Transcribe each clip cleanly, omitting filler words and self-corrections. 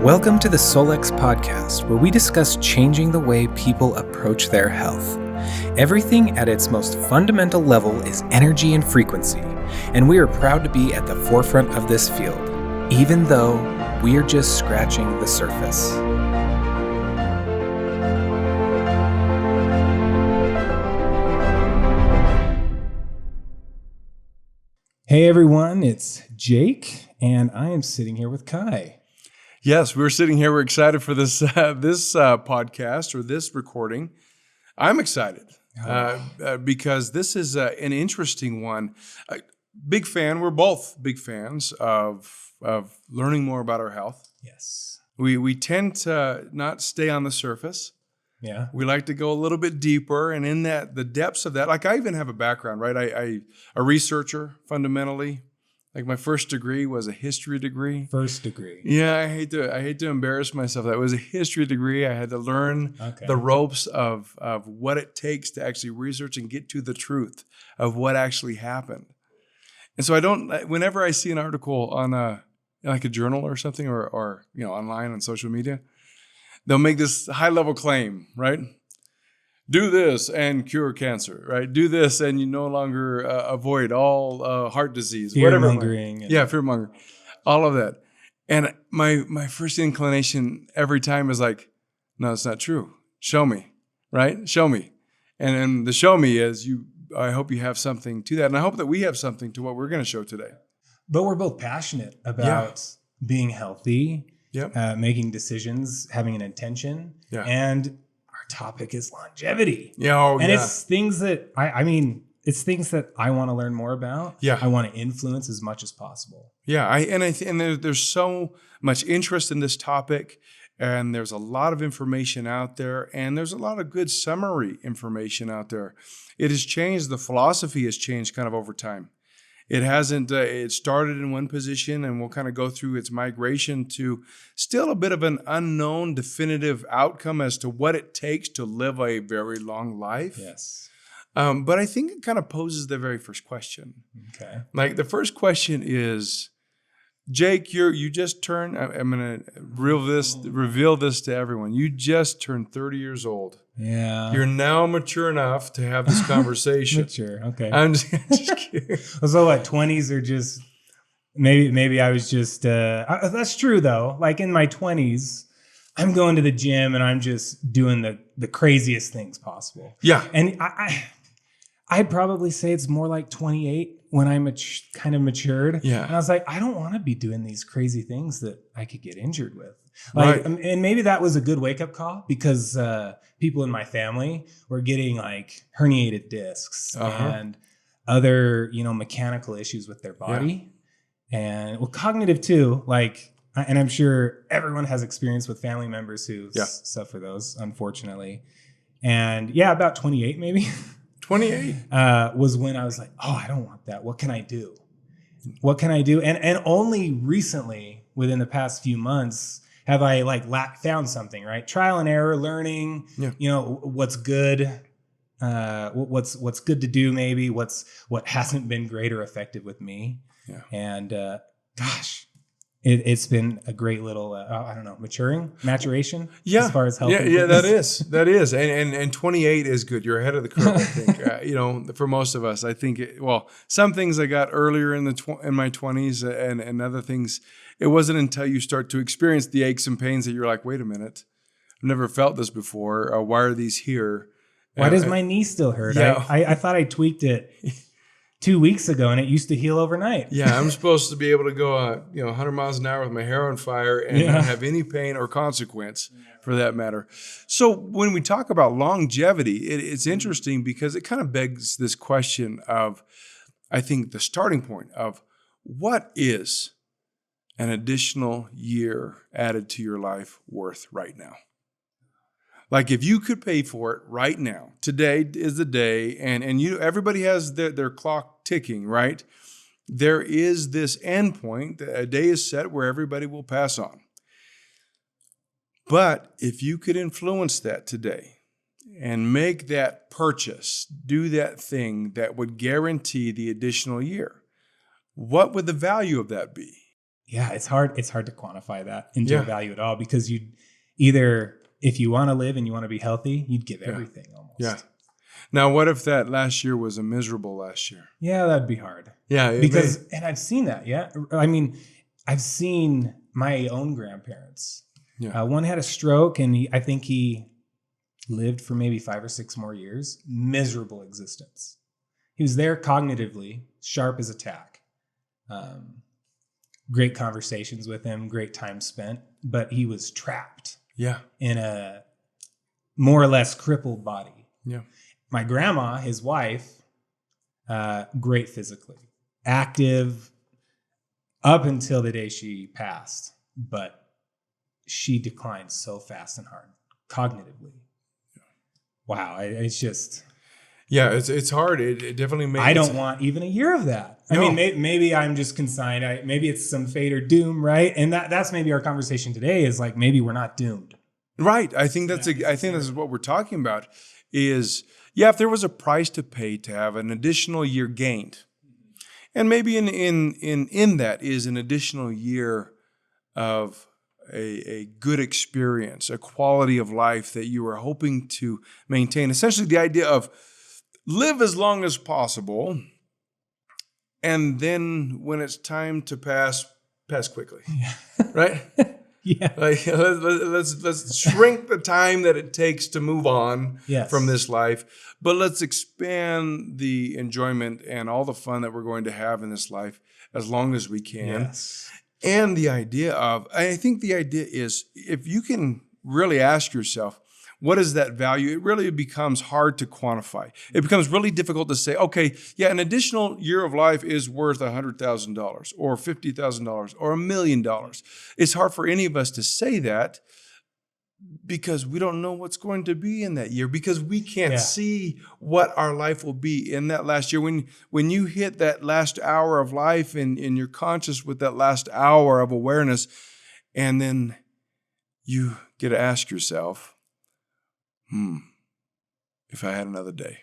Welcome to the Solex podcast, where we discuss changing the way people approach their health. Everything at its most fundamental level is energy and frequency, and we are proud to be at the forefront of this field, even though we are just scratching the surface. Hey everyone, it's Jake, and I am sitting here with Kai. Yes, we're sitting here. We're excited for this podcast or this recording. I'm excited because this is an interesting one. Big fan. We're both big fans of learning more about our health. Yes. We tend to not stay on the surface. Yeah. We like to go a little bit deeper, and in that, the depths of that. Like I even have a background, right? I a researcher fundamentally. Like my first degree was a history degree. First degree. Yeah, I hate to embarrass myself. That was a history degree. I had to learn the ropes of what it takes to actually research and get to the truth of what actually happened. And so whenever I see an article on a journal or something or online on social media, they'll make this high level claim, right? Do this and cure cancer, right? Do this and you no longer avoid all heart disease, whatever. Fear-mongering. Fear-mongering. All of that. And my first inclination every time is like, no, it's not true. Show me, right? Show me. And the show me is I hope you have something to that. And I hope that we have something to what we're going to show today. But we're both passionate about being healthy, making decisions, having an intention, and topic is longevity. It's things that it's things that I want to learn more about. I want to influence as much as possible. There's so much interest in this topic, and there's a lot of information out there, and there's a lot of good summary information out there. It has changed. The philosophy has changed kind of over time. It hasn't, it started in one position, and we'll kind of go through its migration to still a bit of an unknown definitive outcome as to what it takes to live a very long life. Yes. But I think it kind of poses the very first question. Okay. Like the first question is, Jake, you just turned, I'm going to reveal this to everyone. You just turned 30 years old. Yeah. You're now mature enough to have this conversation. Mature, okay. I'm just kidding. So what, 20s are just, maybe I was just, that's true though. Like in my 20s, I'm going to the gym and I'm just doing the craziest things possible. Yeah. And I'd probably say it's more like 28 when I kind of matured. Yeah. And I was like, I don't want to be doing these crazy things that I could get injured with. Like, right. And maybe that was a good wake up call because people in my family were getting like herniated discs and other, mechanical issues with their body and cognitive too. Like, and I'm sure everyone has experience with family members who suffer those, unfortunately. And about 28 maybe. 28 was when I was like, oh, I don't want that. What can I do? What can I do? And only recently, within the past few months, have I found something, right? Trial and error, learning, what's good, what's good to do, maybe what hasn't been great or effective with me. Yeah. And it's been a great little, maturation. As far as health. That is. And 28 is good. You're ahead of the curve, I think. For most of us, I think. Some things I got earlier in my 20s, and other things. It wasn't until you start to experience the aches and pains that you're like, wait a minute, I've never felt this before. Why are these here? Why does my knee still hurt? Yeah. I thought I tweaked it 2 weeks ago, and it used to heal overnight. Yeah, I'm supposed to be able to go, 100 miles an hour with my hair on fire and not have any pain or consequence, for that matter. So when we talk about longevity, it's interesting because it kind of begs this question of, I think, the starting point of what is an additional year added to your life worth right now? Like if you could pay for it right now, today is the day, and everybody has their clock ticking, right? There is this end point, a day is set where everybody will pass on. But if you could influence that today and make that purchase, do that thing that would guarantee the additional year, what would the value of that be? yeah, it's hard to quantify that into a value at all, because you either, if you want to live and you want to be healthy, you'd give everything almost. Yeah. Now, what if that last year was a miserable last year? Yeah, that'd be hard. Yeah. And I've seen that. Yeah. I mean, I've seen my own grandparents. Yeah. One had a stroke, and I think he lived for maybe 5 or 6 more years. Miserable existence. He was there cognitively, sharp as a tack. Great conversations with him, great time spent, but he was trapped in a more or less crippled body. Yeah. My grandma, his wife, great physically, active up until the day she passed, but she declined so fast and hard cognitively. Wow, it's just... Yeah, it's hard. It definitely makes... I don't want even a year of that. No. I mean, maybe I'm just consigned. Maybe it's some fate or doom, right? And that's maybe our conversation today is like, maybe we're not doomed. Right. I think I think this is what we're talking about is, yeah, if there was a price to pay to have an additional year gained, and maybe in that is an additional year of a good experience, a quality of life that you are hoping to maintain. Essentially, the idea of live as long as possible, and then when it's time to pass quickly, right? Yeah. Like let's shrink the time that it takes to move on from this life, but let's expand the enjoyment and all the fun that we're going to have in this life as long as we can. Yes. And I think the idea is, if you can really ask yourself, what is that value? It really becomes hard to quantify. It becomes really difficult to say, okay, yeah, an additional year of life is worth $100,000 or $50,000 or $1 million. It's hard for any of us to say that because we don't know what's going to be in that year, because we can't see what our life will be in that last year. When you hit that last hour of life and you're conscious with that last hour of awareness, and then you get to ask yourself, if I had another day,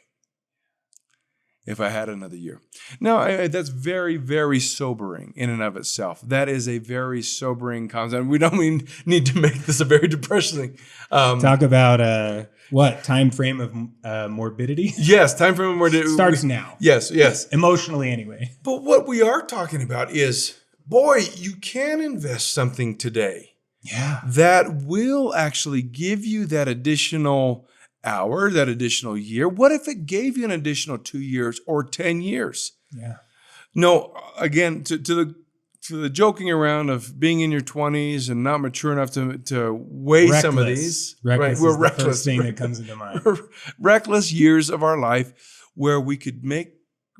if I had another year. Now, that's very, very sobering in and of itself. That is a very sobering concept. We don't need to make this a very depressing thing. Talk about time frame of morbidity? Yes, time frame of morbidity. Starts now. Yes. Emotionally anyway. But what we are talking about is, boy, you can invest something today. Yeah. That will actually give you that additional hour, that additional year. What if it gave you an additional 2 years or 10 years? Yeah. No, again, to the joking around of being in your 20s and not mature enough to weigh some of these. Reckless. We're reckless. The first thing that comes into mind. Reckless years of our life where we could make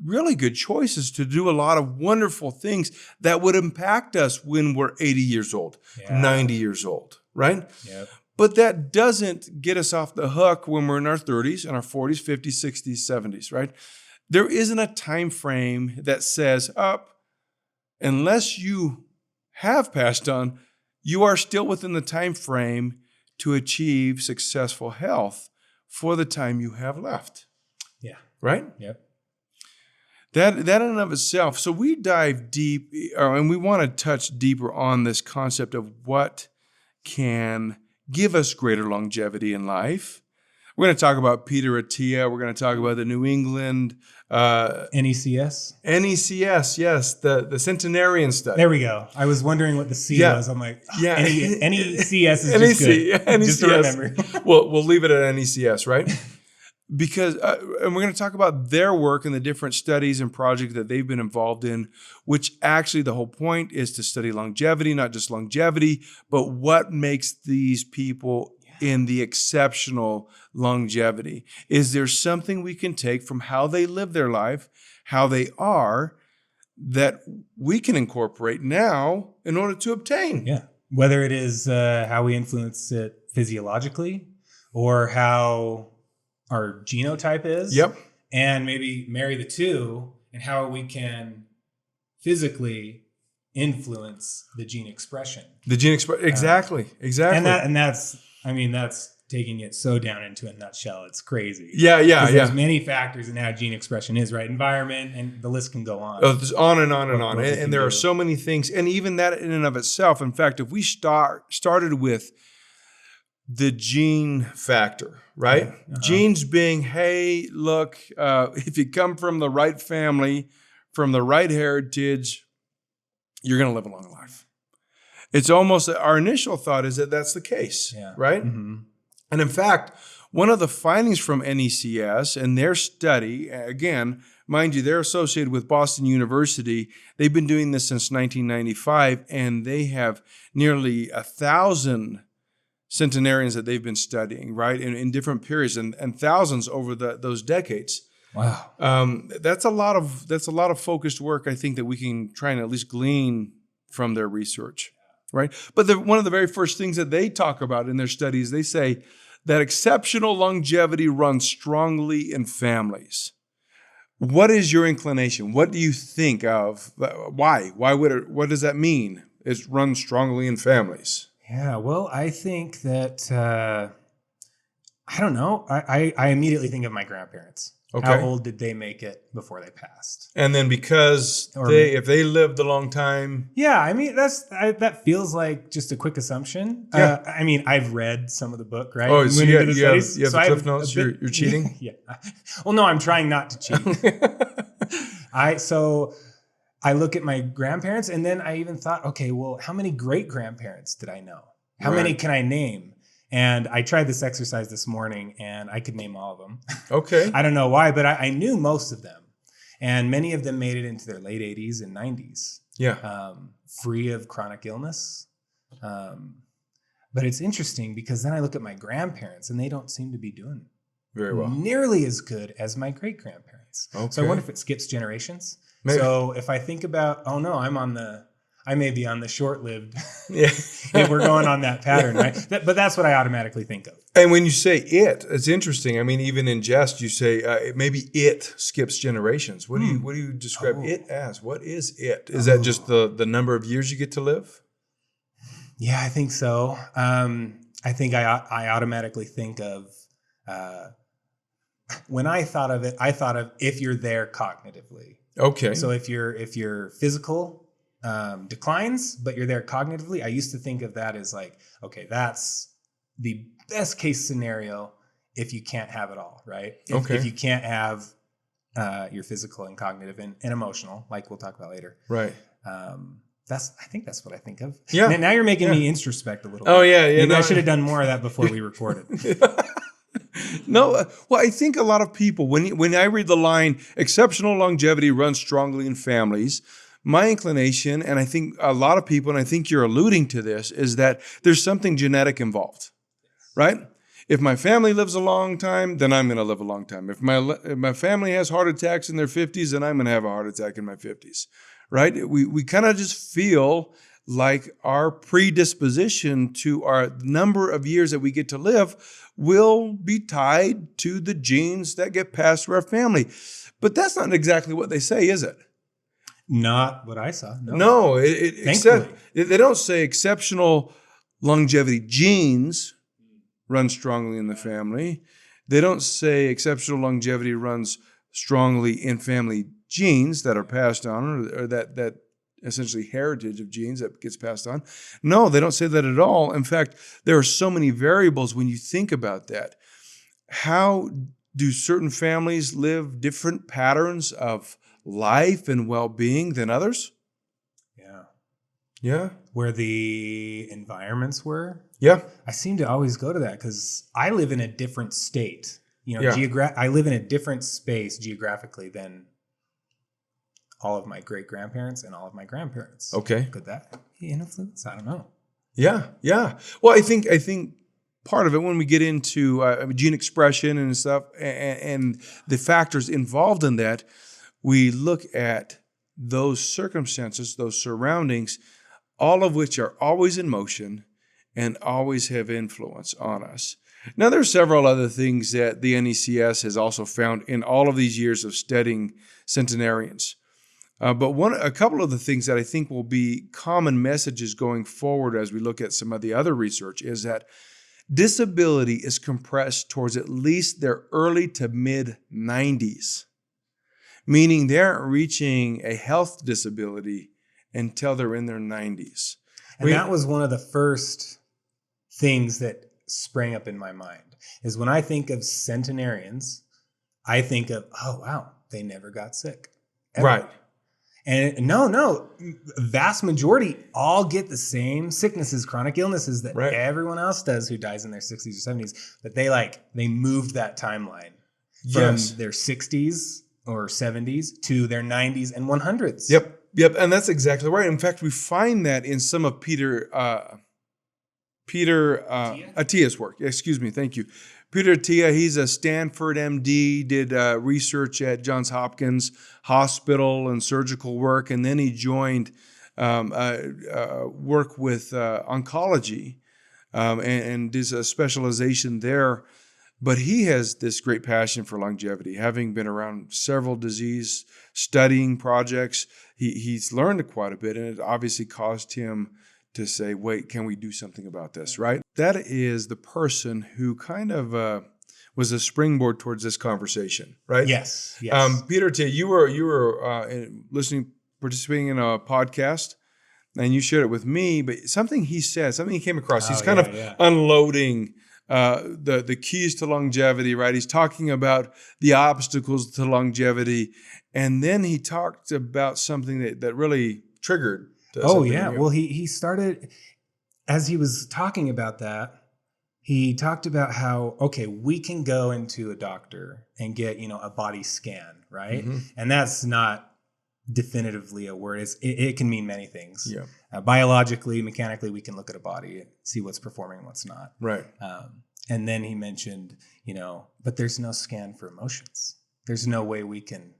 really good choices to do a lot of wonderful things that would impact us when we're 80 years old, 90 years old, right? Yep. But that doesn't get us off the hook when we're in our 30s and our 40s, 50s, 60s, 70s, right? There isn't a time frame that says, unless you have passed on, you are still within the time frame to achieve successful health for the time you have left. Yeah. Right? Yep. That in and of itself. So we dive deep, and we want to touch deeper on this concept of what can give us greater longevity in life. We're going to talk about Peter Attia. We're going to talk about the New England NECS. NECS, yes, the centenarian study. There we go. I was wondering what the C was. I'm like, NECS is just good. NECS. Just to remember. We'll leave it at NECS, right? Because, and we're going to talk about their work and the different studies and projects that they've been involved in, which actually the whole point is to study longevity, not just longevity, but what makes these people in the exceptional longevity. Is there something we can take from how they live their life, how they are, that we can incorporate now in order to obtain? Yeah. Whether it is how we influence it physiologically or how our genotype is. Yep. And maybe marry the two and how we can physically influence the gene expression. The gene expression. Exactly. And that's taking it so down into a nutshell. It's crazy. Yeah. There's many factors in how gene expression is, right? Environment, and the list can go on. It's on and on and on. What And there are so many things. And even that in and of itself, in fact, if we started with the gene factor, right? Genes being, hey, look, if you come from the right family, from the right heritage, you're going to live a long life. It's almost, our initial thought is that that's the case, right? Mm-hmm. And in fact, one of the findings from NECS and their study, again, mind you, they're associated with Boston University. They've been doing this since 1995, and they have nearly 1,000 centenarians that they've been studying, right, in different periods, and thousands over those decades. Wow, that's a lot of focused work, I think, that we can try and at least glean from their research, right? But one of the very first things that they talk about in their studies, they say that exceptional longevity runs strongly in families. What is your inclination? What do you think of? Why? What does that mean? It runs strongly in families. Yeah, well, I think that, I don't know. I immediately think of my grandparents. Okay. How old did they make it before they passed? And then because if they lived a long time. Yeah, I mean, that feels like just a quick assumption. Yeah. I mean, I've read some of the book, right? Oh, so you have So the Cliff Notes? You're cheating? Yeah. Well, no, I'm trying not to cheat. So I look at my grandparents, and then I even thought, okay, well, how many great-grandparents did I know? How many can I name? And I tried this exercise this morning, and I could name all of them. Okay. I don't know why, but I knew most of them. And many of them made it into their late 80s and 90s. Yeah. Free of chronic illness. But it's interesting because then I look at my grandparents, and they don't seem to be doing very well, nearly as good as my great-grandparents. Okay. So I wonder if it skips generations. Maybe. So if I think about, oh no, I may be on the short-lived. Yeah. If we're going on that pattern, right? But that's what I automatically think of. And when you say it's interesting. I mean, even in jest, you say maybe it skips generations. What do you describe it as? What is it? Is that just the number of years you get to live? Yeah, I think so. I think I automatically think of when I thought of it, I thought of if you're there cognitively. Okay. So if your physical declines, but you're there cognitively, I used to think of that as like, okay, that's the best case scenario if you can't have it all, right? If you can't have your physical and cognitive and emotional, like we'll talk about later. Right. I think that's what I think of. Yeah. Now you're making me introspect a little bit. Oh yeah. Maybe I should have done more of that before we recorded. No, well, I think a lot of people, when I read the line, exceptional longevity runs strongly in families, my inclination, and I think a lot of people, and I think you're alluding to this, is that there's something genetic involved, right? If my family lives a long time, then I'm going to live a long time. If my family has heart attacks in their 50s, then I'm going to have a heart attack in my 50s, right? We kind of just feel like our predisposition to our number of years that we get to live will be tied to the genes that get passed through our family. But that's not exactly what they say, is it? Not what I saw. No, they don't say exceptional longevity genes run strongly in the family. They don't say exceptional longevity runs strongly in family genes that are passed on, or that essentially heritage of genes that gets passed on. No, they don't say that at all. In fact, there are so many variables when you think about that. How do certain families live different patterns of life and well-being than others? Yeah. Where the environments were. Yeah. I seem to always go to that because I live in a different state. I live in a different space geographically than all of my great-grandparents and all of my grandparents. Okay. Could that be an influence? I don't know. Yeah. Well, I think part of it, when we get into gene expression and stuff and the factors involved in that, we look at those circumstances, those surroundings, all of which are always in motion and always have influence on us. Now, there are several other things that the NECS has also found in all of these years of studying centenarians. But a couple of the things that I think will be common messages going forward as we look at some of the other research is that disability is compressed towards at least their early to mid 90s, meaning they aren't reaching a health disability until they're in their 90s. And that was one of the first things that sprang up in my mind, is when I think of centenarians, I think of, oh, wow, they never got sick. Ever. Right. And no, vast majority all get the same sicknesses, chronic illnesses that everyone else does who dies in their 60s or 70s. But they moved that timeline from their 60s or 70s to their 90s and 100s. Yep. And that's exactly right. In fact, we find that in some of Peter Attia's work. Excuse me. Thank you. Peter Attia, he's a Stanford MD, did research at Johns Hopkins Hospital and surgical work, and then he joined work with oncology and did a specialization there. But he has this great passion for longevity, having been around several disease studying projects. He's learned quite a bit, and it obviously caused him to say, wait, can we do something about this, right? That is the person who kind of was a springboard towards this conversation, right? Yes. Peter, you were participating in a podcast, and you shared it with me, but something he said, something he came across, he's kind of unloading the keys to longevity, right? He's talking about the obstacles to longevity, and then he talked about something that really triggered. Well, he started, as he was talking about that, he talked about how, okay, we can go into a doctor and get, a body scan, right? Mm-hmm. And that's not definitively a word. It can mean many things. Yeah. Biologically, mechanically, we can look at a body and see what's performing and what's not. Right. And then he mentioned, but there's no scan for emotions. There's no way we can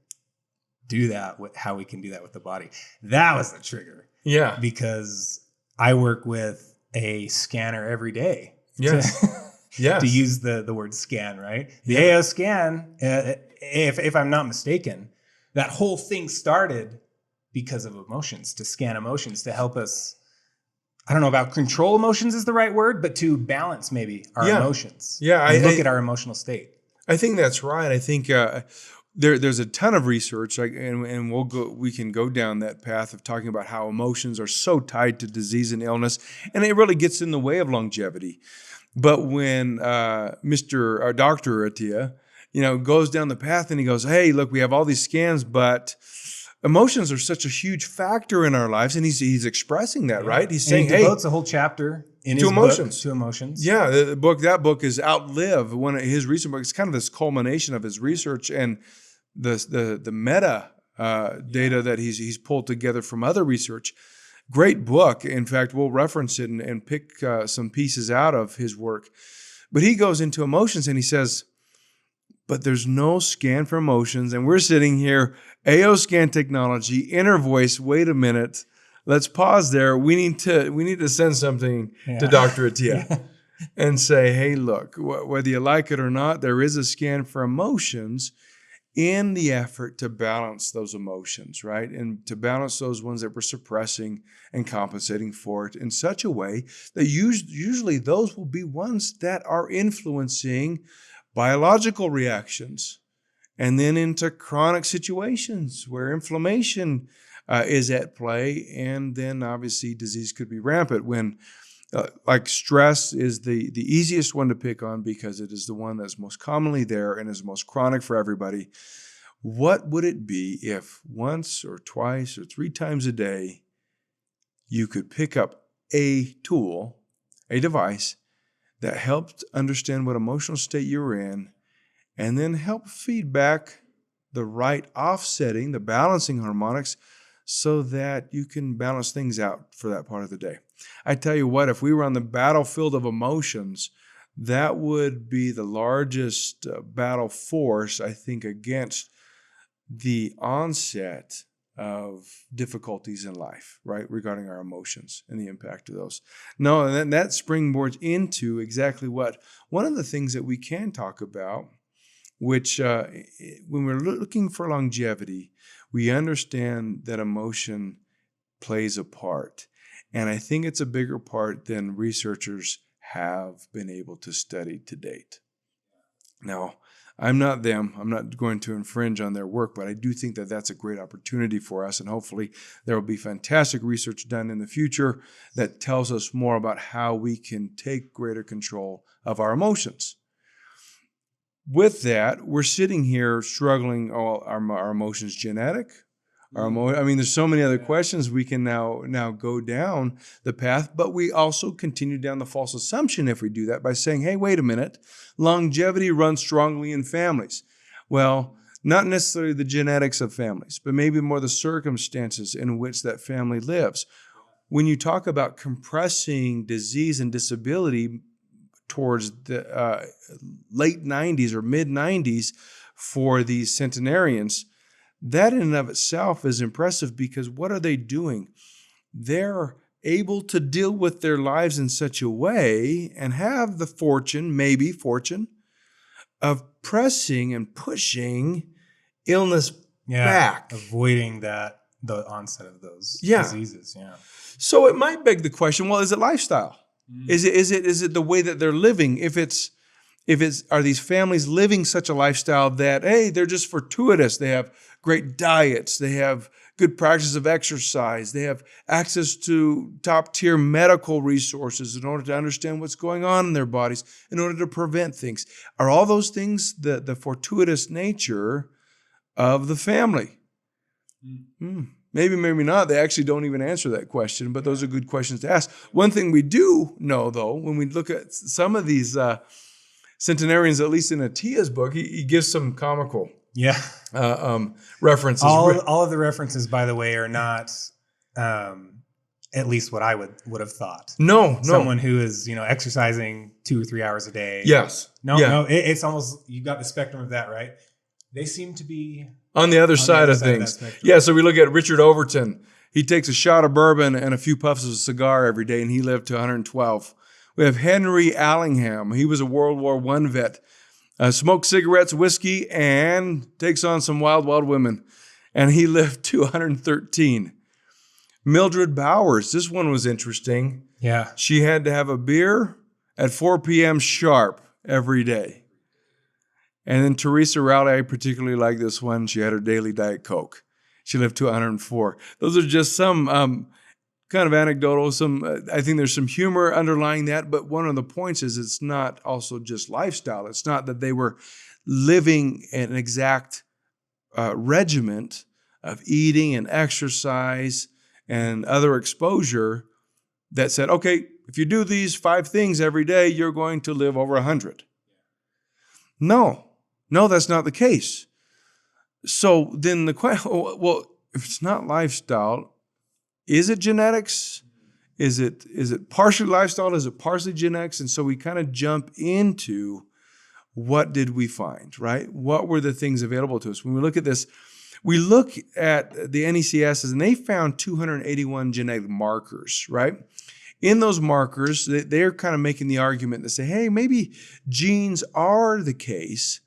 do that with how we can do that with the body. That was the trigger. Yeah. Because I work with a scanner every day. Yes. To use the word scan, right? The AO scan, if I'm not mistaken, that whole thing started because of emotions, to scan emotions, to help us, I don't know about control emotions is the right word, but to balance maybe our emotions. Yeah. And look at our emotional state. I think that's right. I think there's a ton of research, and we can go down that path of talking about how emotions are so tied to disease and illness, and it really gets in the way of longevity. But when Dr. Attia, goes down the path and he goes, hey, look, we have all these scans, but emotions are such a huge factor in our lives, and he's expressing that, right? He's saying, he devotes a whole chapter in his book to emotions. Yeah, that book is Outlive, one of his recent books. It's kind of this culmination of his research and the meta data that he's pulled together from other research. Great book. In fact, we'll reference it and pick some pieces out of his work. But he goes into emotions and he says, but there's no scan for emotions. And we're sitting here, AO scan technology, inner voice, wait a minute. Let's pause there. We need to send something to Dr. Attia and say, hey, look, whether you like it or not, there is a scan for emotions in the effort to balance those emotions, right? And to balance those ones that we're suppressing and compensating for it in such a way that usually those will be ones that are influencing biological reactions, and then into chronic situations where inflammation is at play, and then obviously disease could be rampant when like stress is the easiest one to pick on because it is the one that's most commonly there and is most chronic for everybody. What would it be if once or twice or 3 times a day you could pick up a tool, a device that helped understand what emotional state you were in, and then help feed back the right offsetting, the balancing harmonics, so that you can balance things out for that part of the day. I tell you what, if we were on the battlefield of emotions, that would be the largest battle force, I think, against the onset of difficulties in life, right, regarding our emotions and the impact of those. No, and that springboards into exactly what one of the things that we can talk about, which when we're looking for longevity, we understand that emotion plays a part. And I think it's a bigger part than researchers have been able to study to date. Now, I'm not them. I'm not going to infringe on their work, but I do think that that's a great opportunity for us. And hopefully there will be fantastic research done in the future that tells us more about how we can take greater control of our emotions. With that, we're sitting here struggling. Our emotions genetic? There's so many other questions we can now go down the path, but we also continue down the false assumption if we do that by saying, hey, wait a minute, longevity runs strongly in families. Well, not necessarily the genetics of families, but maybe more the circumstances in which that family lives. When you talk about compressing disease and disability towards the late 90s or mid 90s for these centenarians, that in and of itself is impressive, because what are they doing? They're able to deal with their lives in such a way and have the fortune of pressing and pushing illness back. Avoiding the onset of those diseases. Yeah. So it might beg the question, well, is it lifestyle? Is it the way that they're living? Are these families living such a lifestyle that, hey, they're just fortuitous? They have great diets. They have good practice of exercise. They have access to top-tier medical resources in order to understand what's going on in their bodies, in order to prevent things. Are all those things the fortuitous nature of the family? Maybe, maybe not. They actually don't even answer that question, but those are good questions to ask. One thing we do know, though, when we look at some of these centenarians, at least in Attia's book, he gives some comical references. All of the references, by the way, are not at least what I would have thought. No. Someone who is exercising 2 or 3 hours a day. Yes. No. It's almost, you got the spectrum of that, right? They seem to be on the other side of things. Yeah. So we look at Richard Overton. He takes a shot of bourbon and a few puffs of a cigar every day, and he lived to 112. We have Henry Allingham. He was a World War I vet. Smoked cigarettes, whiskey, and takes on some wild women. And he lived to 113. Mildred Bowers. This one was interesting. Yeah. She had to have a beer at 4 p.m. sharp every day. And then Teresa Rowley, I particularly like this one. She had her daily Diet Coke. She lived to 104. Those are just some kind of anecdotal. I think there's some humor underlying that, but one of the points is it's not also just lifestyle. It's not that they were living an exact regiment of eating and exercise and other exposure that said, okay, if you do these 5 things every day, you're going to live over 100. No, that's not the case. So then the question, well, if it's not lifestyle, is it genetics? Is it partially lifestyle? Is it partially genetics? And so we kind of jump into what did we find, right? What were the things available to us? When we look at this, we look at the NECS and they found 281 genetic markers, right? In those markers, they're kind of making the argument to say, hey, maybe genes are the case.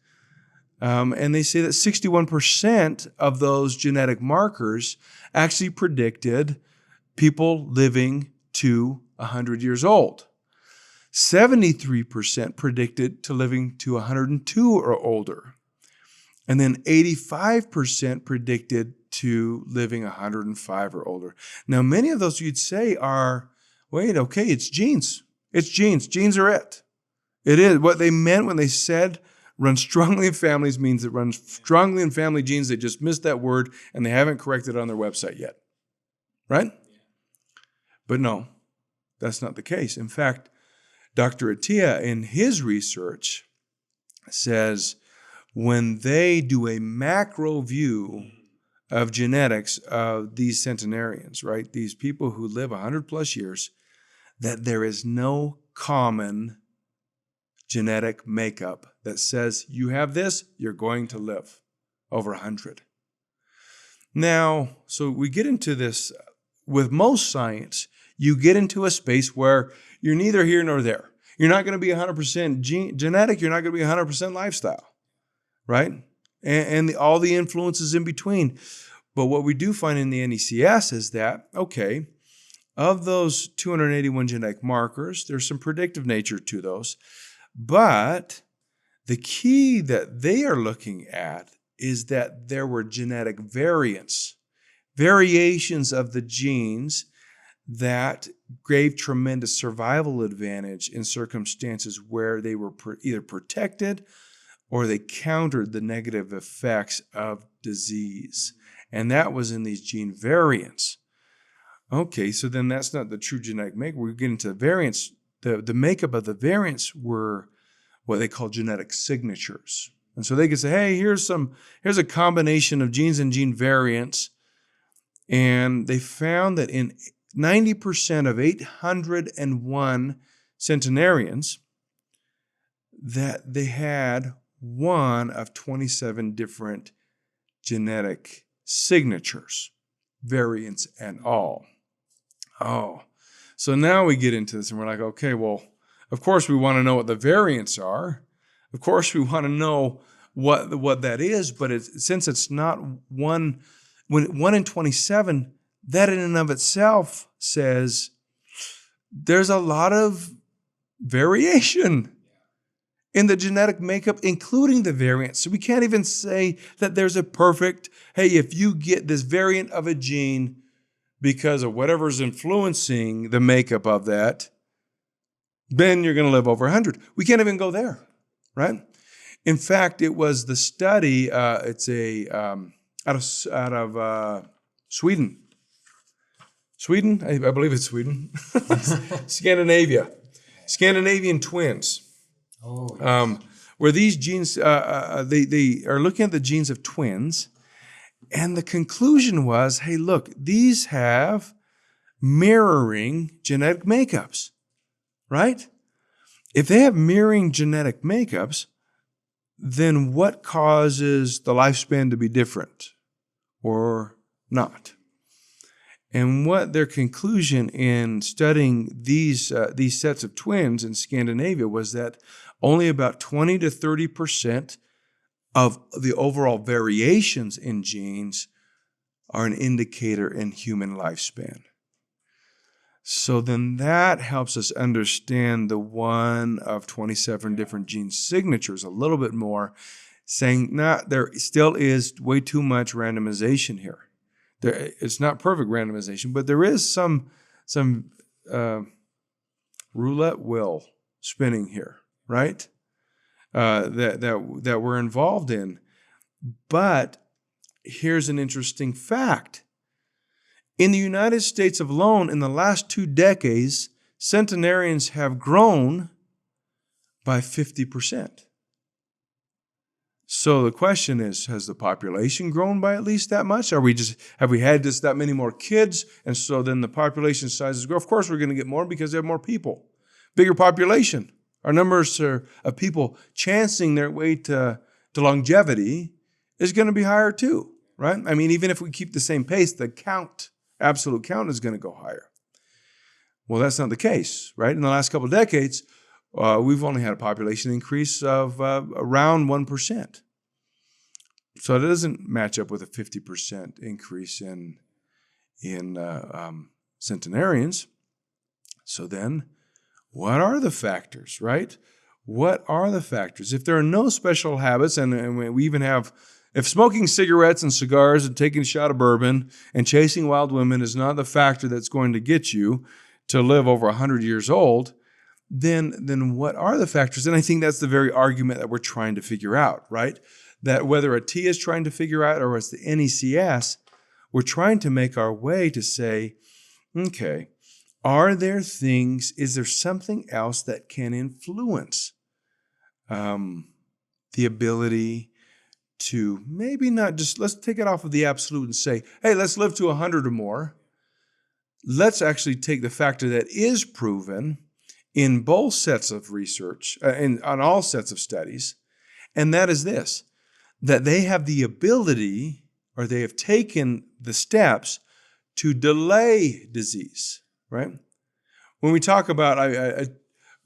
And they say that 61% of those genetic markers actually predicted people living to 100 years old. 73% predicted to living to 102 or older. And then 85% predicted to living 105 or older. Now, many of those you'd say are, it's genes. It's genes. Genes are it. It is. What they meant when they said run strongly in families means it runs strongly in family genes. They just missed that word and they haven't corrected it on their website yet. Right? But no, that's not the case. In fact, Dr. Attia in his research says when they do a macro view of genetics of these centenarians, right, these people who live 100 plus years, that there is no common genetic makeup that says you have this, you're going to live over 100. Now, so we get into this with most science, you get into a space where you're neither here nor there. You're not going to be 100% genetic, you're not going to be 100% lifestyle, right? And all the influences in between. But what we do find in the NECS is that, okay, of those 281 genetic markers, there's some predictive nature to those. But the key that they are looking at is that there were genetic variations of the genes that gave tremendous survival advantage in circumstances where they were either protected or they countered the negative effects of disease. And that was in these gene variants. Okay, so then that's not the true genetic makeup. We're getting to the variants. The makeup of the variants were what they call genetic signatures. And so they could say, hey, here's a combination of genes and gene variants. And they found that in 90% of 801 centenarians, that they had one of 27 different genetic signatures, variants and all. Oh, so now we get into this and we're like, okay, well, of course we want to know what the variants are. Of course we want to know what that is, but since it's not one in 27, that in and of itself says there's a lot of variation in the genetic makeup, including the variants. So we can't even say that there's a perfect, hey, if you get this variant of a gene because of whatever's influencing the makeup of that, then you're going to live over 100. We can't even go there, right? In fact, it was the study, it's out of Sweden. Sweden? I believe it's Sweden. Scandinavian twins. Oh, yes. Where these genes, they are looking at the genes of twins, and the conclusion was, hey, look, these have mirroring genetic makeups, right? If they have mirroring genetic makeups, then what causes the lifespan to be different or not? And what their conclusion in studying these sets of twins in Scandinavia was that only about 20 to 30% of the overall variations in genes are an indicator in human lifespan. So then that helps us understand the one of 27 different gene signatures a little bit more, saying there still is way too much randomization here. It's not perfect randomization, but there is some roulette wheel spinning here, right? That we're involved in. But here's an interesting fact. In the United States alone, in the last 2 decades, centenarians have grown by 50%. So the question is, has the population grown by at least that much? Have we had just that many more kids? And so then the population sizes grow. Of course, we're going to get more because we have more people. Bigger population. Our numbers of people chancing their way to longevity is going to be higher too, right? I mean, even if we keep the same pace, the absolute count is going to go higher. Well, that's not the case, right? In the last couple of decades, we've only had a population increase of around 1%. So it doesn't match up with a 50% increase in centenarians. So then, what are the factors, right? What are the factors? If there are no special habits, and we even have, if smoking cigarettes and cigars and taking a shot of bourbon and chasing wild women is not the factor that's going to get you to live over 100 years old, then what are the factors? And I think that's the very argument that we're trying to figure out, right? That whether a T is trying to figure out or it's the NECS, we're trying to make our way to say, okay, is there something else that can influence the ability to maybe not just, let's take it off of the absolute and say, hey, let's live to 100 or more. Let's actually take the factor that is proven in both sets of research, on all sets of studies, and that is this, that they have the ability, or they have taken the steps to delay disease, right? When we talk about,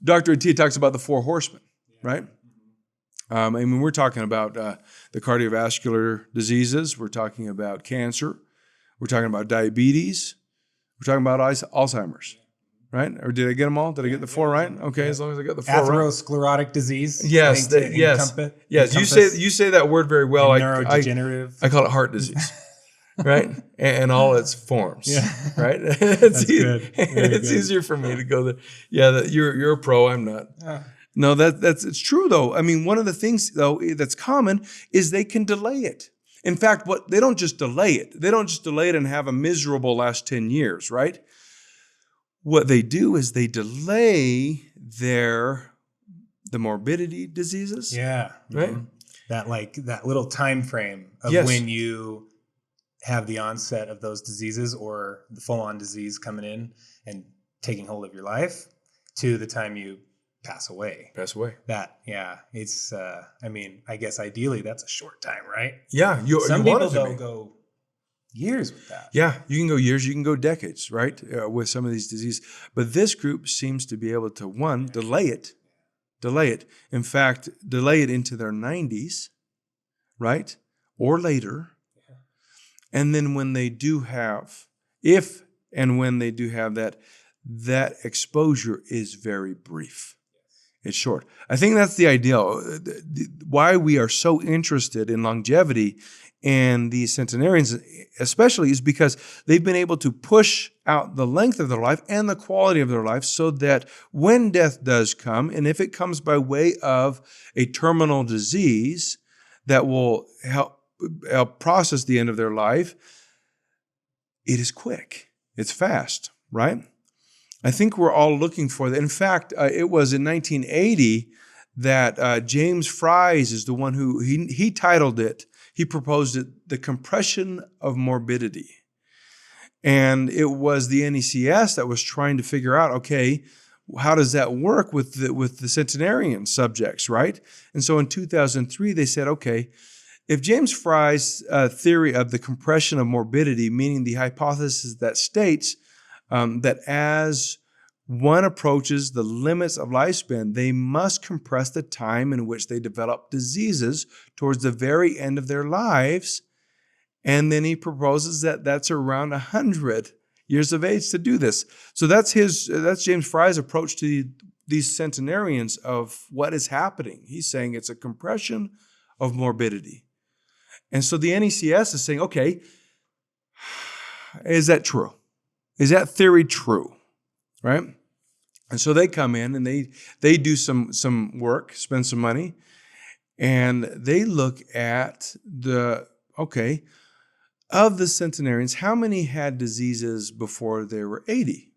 Dr. Attia talks about the 4 horsemen, right? I mean, we're talking about the cardiovascular diseases. We're talking about cancer. We're talking about diabetes. We're We're talking about Alzheimer's, right? Or did I get them all? Did I get the 4 right? Okay, as long as I got the 4 right. Atherosclerotic disease. Yes, yes. You say that word very well. Neurodegenerative. I call it heart disease. Right, and all its forms. Yeah, right. That's good. It's easier for me to go there. Yeah, you're a pro. I'm not. No, that's it's true though. I mean, one of the things though that's common is they can delay it. In fact, they don't just delay it. They don't just delay it and have a miserable last 10 years, right? What they do is they delay the morbidity diseases. Yeah, right. That little time frame of when you have the onset of those diseases or the full-on disease coming in and taking hold of your life to the time you pass away. It's I mean, I guess ideally that's a short time, right? Yeah. Some people though go years with that. Yeah, you can go years, you can go decades, right? With some of these diseases. But this group seems to be able to, one, delay it. In fact, delay it into their 90s, right? Or later. And then when they do have, when they do have that exposure is very brief. It's short. I think that's the ideal. Why we are so interested in longevity and these centenarians especially is because they've been able to push out the length of their life and the quality of their life so that when death does come, and if it comes by way of a terminal disease that will help process the end of their life, it is quick. It's fast, right? I think we're all looking for that. In fact, it was in 1980 that James Fries is the one who, he titled it, he proposed it, The Compression of Morbidity. And it was the NECS that was trying to figure out, okay, how does that work with the centenarian subjects, right? And so in 2003, they said, okay, if James Fry's theory of the compression of morbidity, meaning the hypothesis that states that as one approaches the limits of lifespan, they must compress the time in which they develop diseases towards the very end of their lives. And then he proposes that that's around 100 years of age to do this. So that's James Fry's approach to these centenarians of what is happening. He's saying it's a compression of morbidity. And so the NECS is saying, okay, is that true? Is that theory true? Right? And so they come in and they do some work, spend some money, and they look at of the centenarians, how many had diseases before they were 80?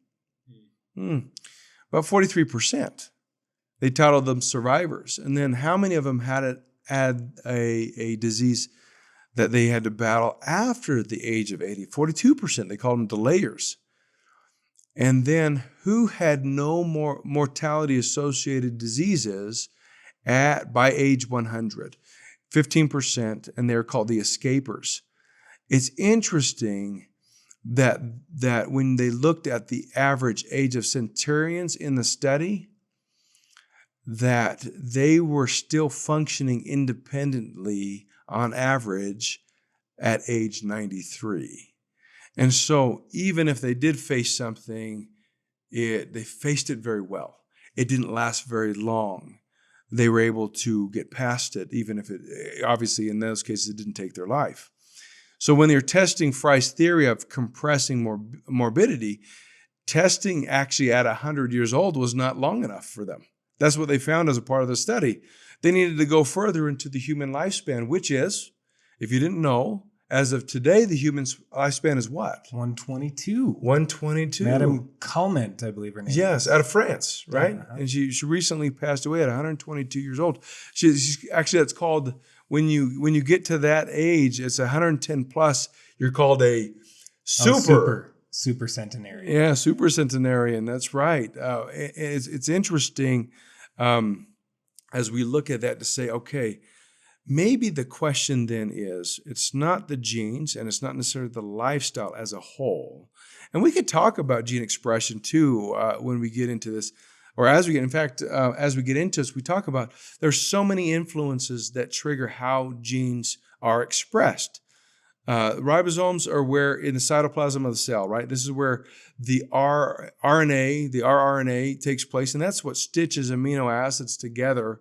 About 43%. They titled them survivors. And then how many of them had a disease that they had to battle after the age of 80? 42%. They called them delayers. And then who had no more mortality-associated diseases by age 100? 15%, and they're called the escapers. It's interesting that when they looked at the average age of centenarians in the study, that they were still functioning independently on average at age 93. And so even if they did face something, they faced it very well. It didn't last very long. They were able to get past it, even if it, obviously in those cases, it didn't take their life. So when they're testing Fry's theory of compressing morbidity, testing actually at 100 years old was not long enough for them. That's what they found as a part of the study. They needed to go further into the human lifespan, which is, if you didn't know, as of today, the human lifespan is what? 122. 122. Madame Calment, I believe her name. Yes, out of France, right? Uh-huh. And she recently passed away at 122 years old. She's actually, that's called, when you get to that age, it's 110 plus, you're called a super centenarian. Yeah, super centenarian. That's right. It's interesting as we look at that to say, okay, maybe the question then is, it's not the genes and it's not necessarily the lifestyle as a whole. And we could talk about gene expression too when we get into this, or as we get, in fact, as we get into this, we talk about there's so many influences that trigger how genes are expressed. Ribosomes are where in the cytoplasm of the cell, right? This is where the rRNA takes place, and that's what stitches amino acids together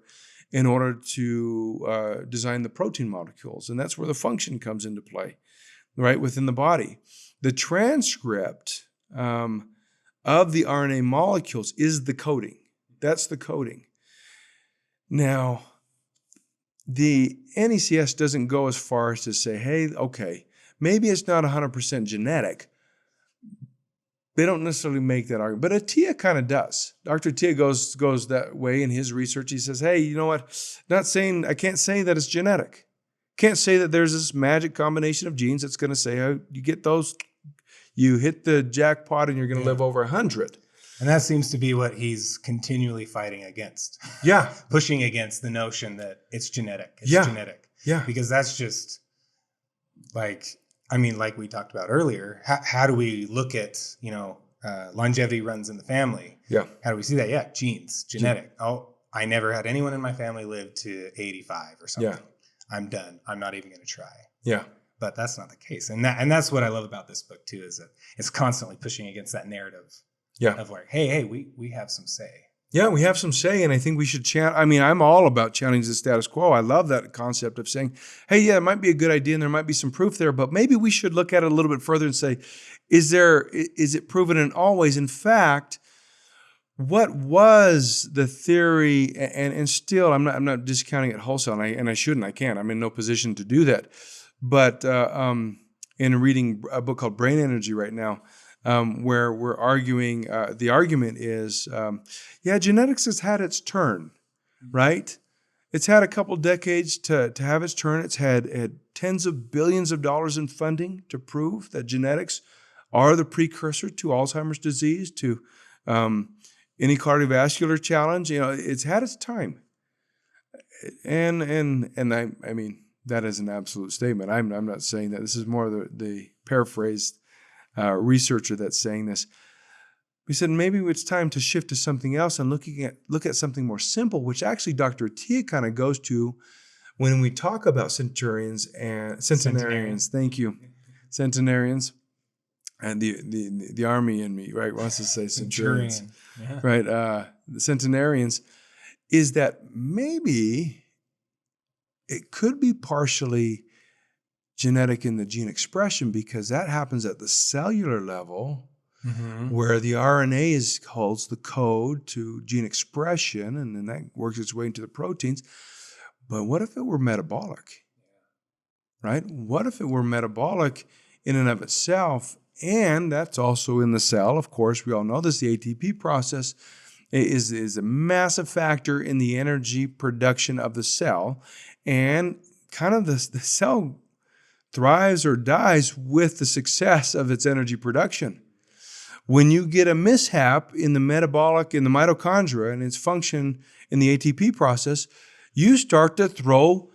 in order to design the protein molecules. And that's where the function comes into play, right, within the body. The transcript of the RNA molecules is the coding. That's the coding. Now, the NECS doesn't go as far as to say, hey, okay, maybe it's not 100% genetic. They don't necessarily make that argument, but Attia kind of does. Dr. Attia goes that way in his research. He says, hey, you know what? I can't say that it's genetic. Can't say that there's this magic combination of genes that's going to say, oh, you get those, you hit the jackpot and you're going to live over 100. And that seems to be what he's continually fighting against. Yeah. Pushing against the notion that it's genetic. It's genetic. Yeah. Because that's just like we talked about earlier, how do we look at, longevity runs in the family? Yeah. How do we see that? Yeah. Genes, genetic. Oh, I never had anyone in my family live to 85 or something. Yeah. I'm done. I'm not even going to try. Yeah. But that's not the case. And that's what I love about this book too, is that it's constantly pushing against that narrative. Yeah. Of like, hey, we have some say. Yeah, we have some say, and I think we should I'm all about challenging the status quo. I love that concept of saying, hey, yeah, it might be a good idea and there might be some proof there, but maybe we should look at it a little bit further and say, is it proven in all ways? In fact, what was the theory, and still I'm not discounting it wholesale, and I shouldn't, I can't. I'm in no position to do that. But in reading a book called Brain Energy right now, where we're arguing, the argument is, genetics has had its turn, right? It's had a couple decades to have its turn. It's had tens of billions of dollars in funding to prove that genetics are the precursor to Alzheimer's disease, to any cardiovascular challenge. It's had its time. And I mean, that is an absolute statement. I'm not saying that. This is more the paraphrased researcher that's saying this. We said maybe it's time to shift to something else and look at something more simple, which actually Dr. Attia kind of goes to when we talk about centenarians. Thank you, centenarians, and the army in me, right, wants to say centurions, yeah. Right? The centenarians is that maybe it could be partially genetic in the gene expression, because that happens at the cellular level, where the RNA holds the code to gene expression, and then that works its way into the proteins. But what if it were metabolic, right? What if it were metabolic in and of itself? And that's also in the cell. Of course, we all know this. The ATP process is a massive factor in the energy production of the cell, and kind of the cell thrives or dies with the success of its energy production. When you get a mishap in the mitochondria and its function in the ATP process, you start to throw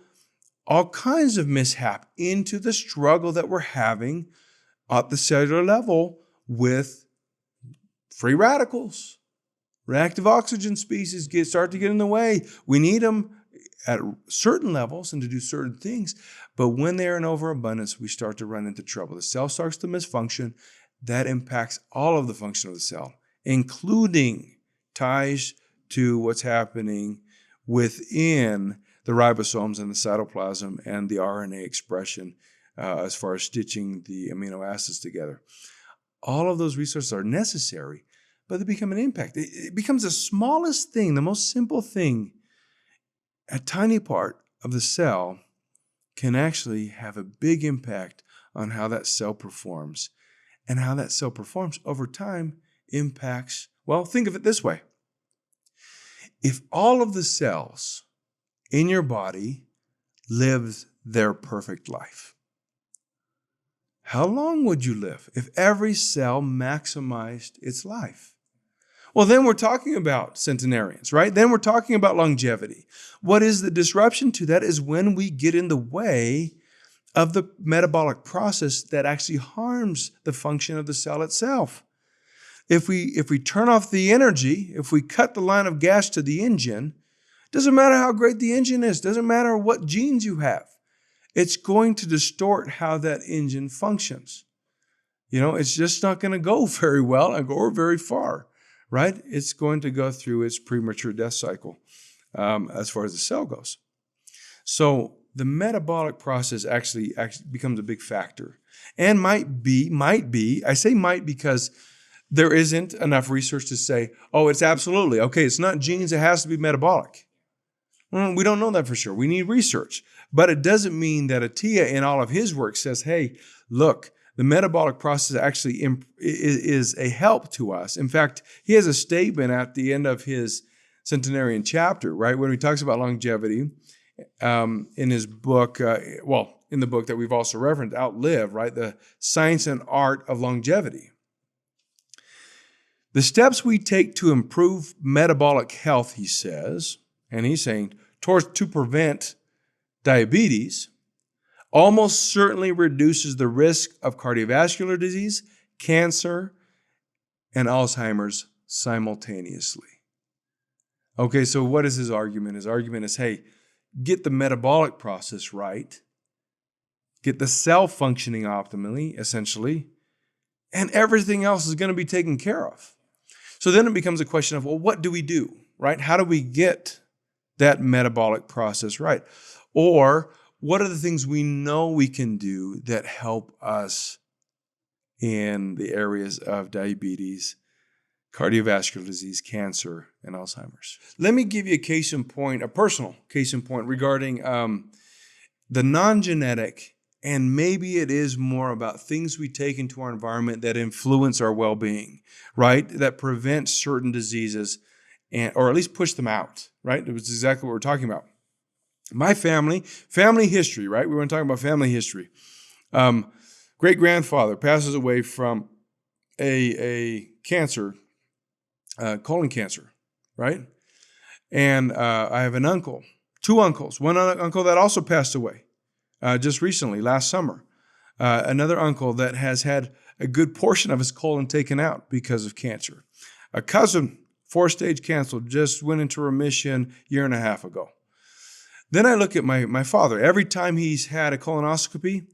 all kinds of mishap into the struggle that we're having at the cellular level with free radicals. Reactive oxygen species start to get in the way. We need them at certain levels and to do certain things. But when they're in overabundance, we start to run into trouble. The cell starts to misfunction. That impacts all of the function of the cell, including ties to what's happening within the ribosomes and the cytoplasm and the RNA expression as far as stitching the amino acids together. All of those resources are necessary, but they become an impact. It becomes the smallest thing, the most simple thing. A tiny part of the cell can actually have a big impact on how that cell performs. And how that cell performs over time impacts, well, think of it this way. If all of the cells in your body lived their perfect life, how long would you live if every cell maximized its life? Well, then we're talking about centenarians, right? Then we're talking about longevity. What is the disruption to that is when we get in the way of the metabolic process that actually harms the function of the cell itself. If we turn off the energy, if we cut the line of gas to the engine, doesn't matter how great the engine is, doesn't matter what genes you have. it's going to distort how that engine functions. It's just not going to go very well or very far, right? It's going to go through its premature death cycle as far as the cell goes. So the metabolic process actually becomes a big factor, and might be, I say might because there isn't enough research to say, oh, it's absolutely, okay, it's not genes, it has to be metabolic. We don't know that for sure. We need research. But it doesn't mean that Attia in all of his work says, hey, look, the metabolic process actually is a help to us. In fact, he has a statement at the end of his centenarian chapter, right, when he talks about longevity in his book, in the book that we've also referenced, Outlive, right, The Science and Art of Longevity. The steps we take to improve metabolic health, he says, and he's saying, to prevent diabetes, almost certainly reduces the risk of cardiovascular disease, cancer, and Alzheimer's simultaneously. Okay, so what is his argument? His argument is, hey, get the metabolic process right, get the cell functioning optimally, essentially, and everything else is going to be taken care of. So then it becomes a question of, well, what do we do, right? How do we get that metabolic process right? Or what are the things we know we can do that help us in the areas of diabetes, cardiovascular disease, cancer, and Alzheimer's? Let me give you a personal case in point regarding the non-genetic, and maybe it is more about things we take into our environment that influence our well-being, right? That prevent certain diseases or at least push them out, right? It was exactly what we're talking about. My family history, right? We were talking about family history. Great-grandfather passes away from a cancer, colon cancer, right? And I have an uncle, two uncles. One uncle that also passed away just recently, last summer. Another uncle that has had a good portion of his colon taken out because of cancer. A cousin, 4-stage cancer, just went into remission a year and a half ago. Then I look at my father. Every time he's had a colonoscopy,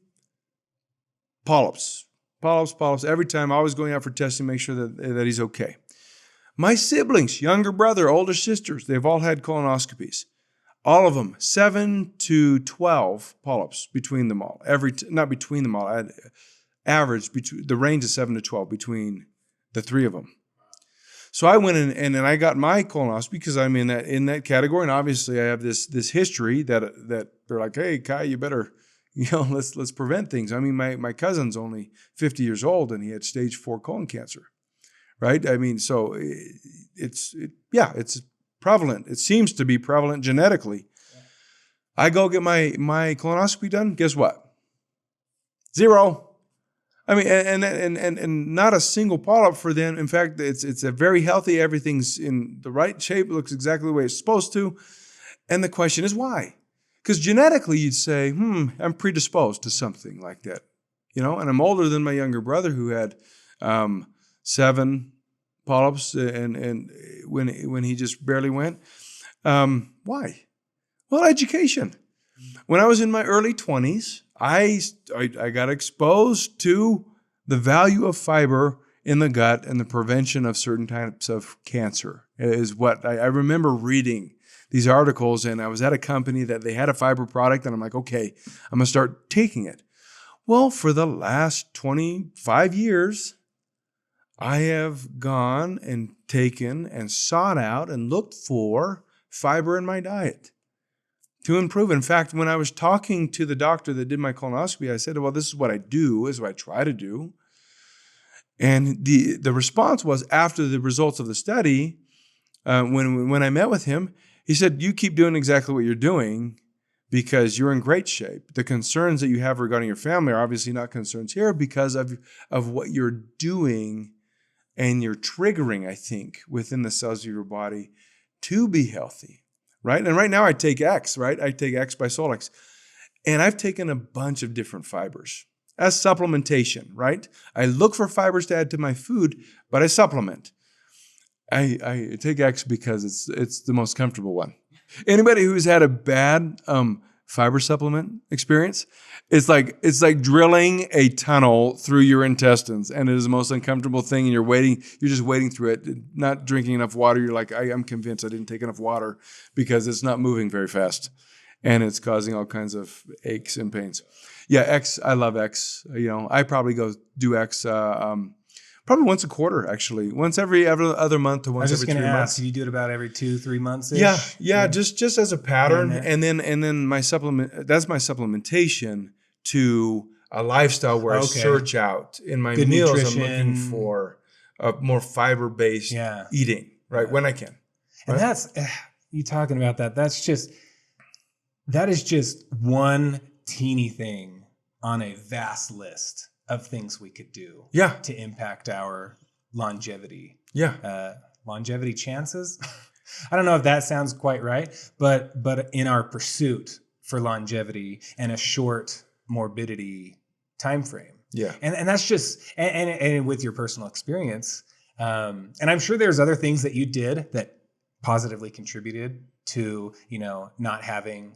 polyps. Every time, always going out for testing, make sure that he's okay. My siblings, younger brother, older sisters, they've all had colonoscopies. All of them, 7 to 12 polyps between them all. Average, the range is 7 to 12 between the three of them. So I went in and I got my colonoscopy because I'm in that category, and obviously I have this history that they're like, hey, Kai, you better, let's prevent things. I mean, my cousin's only 50 years old and he had stage 4 colon cancer, right? I mean, so it's prevalent. It seems to be prevalent genetically. Yeah. I go get my colonoscopy done. Guess what? 0. I mean, and not a single polyp for them. In fact, it's a very healthy. Everything's in the right shape. It looks exactly the way it's supposed to. And the question is why? Because genetically, you'd say, I'm predisposed to something like that, And I'm older than my younger brother who had 7 polyps, and when he just barely went. Why? Well, education. When I was in my early 20s, I got exposed to the value of fiber in the gut and the prevention of certain types of cancer. Is what I remember reading these articles, and I was at a company that they had a fiber product, and I'm like, okay, I'm gonna start taking it. Well, for the last 25 years, I have gone and taken and sought out and looked for fiber in my diet to improve. In fact, when I was talking to the doctor that did my colonoscopy, I said, well, this is what I do, this is what I try to do. And the response was, after the results of the study, when I met with him, he said, you keep doing exactly what you're doing because you're in great shape. The concerns that you have regarding your family are obviously not concerns here because of what you're doing and you're triggering, I think, within the cells of your body to be healthy, right? And right now I take X, right? I take X by Solex. And I've taken a bunch of different fibers as supplementation, right? I look for fibers to add to my food, but I supplement. I take X because it's the most comfortable one. Anybody who's had a bad fiber supplement experience. It's like drilling a tunnel through your intestines, and it is the most uncomfortable thing. And you're just waiting through it, not drinking enough water. You're like, I'm convinced I didn't take enough water because it's not moving very fast, and it's causing all kinds of aches and pains. Yeah, X. I love X. I probably go do X. Probably once a quarter, actually. Once every other month to once every 3 months. Do you do it about every 2-3 months? Yeah. Just as a pattern, and then my supplement. That's my supplementation to a lifestyle where I search out in my meals. Nutrition. I'm looking for a more fiber-based eating, right? When I can. And that's you talking about that. That is just one teeny thing on a vast list of things we could do to impact our longevity. Longevity chances. I don't know if that sounds quite right, but in our pursuit for longevity and a short morbidity time frame. And that's just and with your personal experience. And I'm sure there's other things that you did that positively contributed to, not having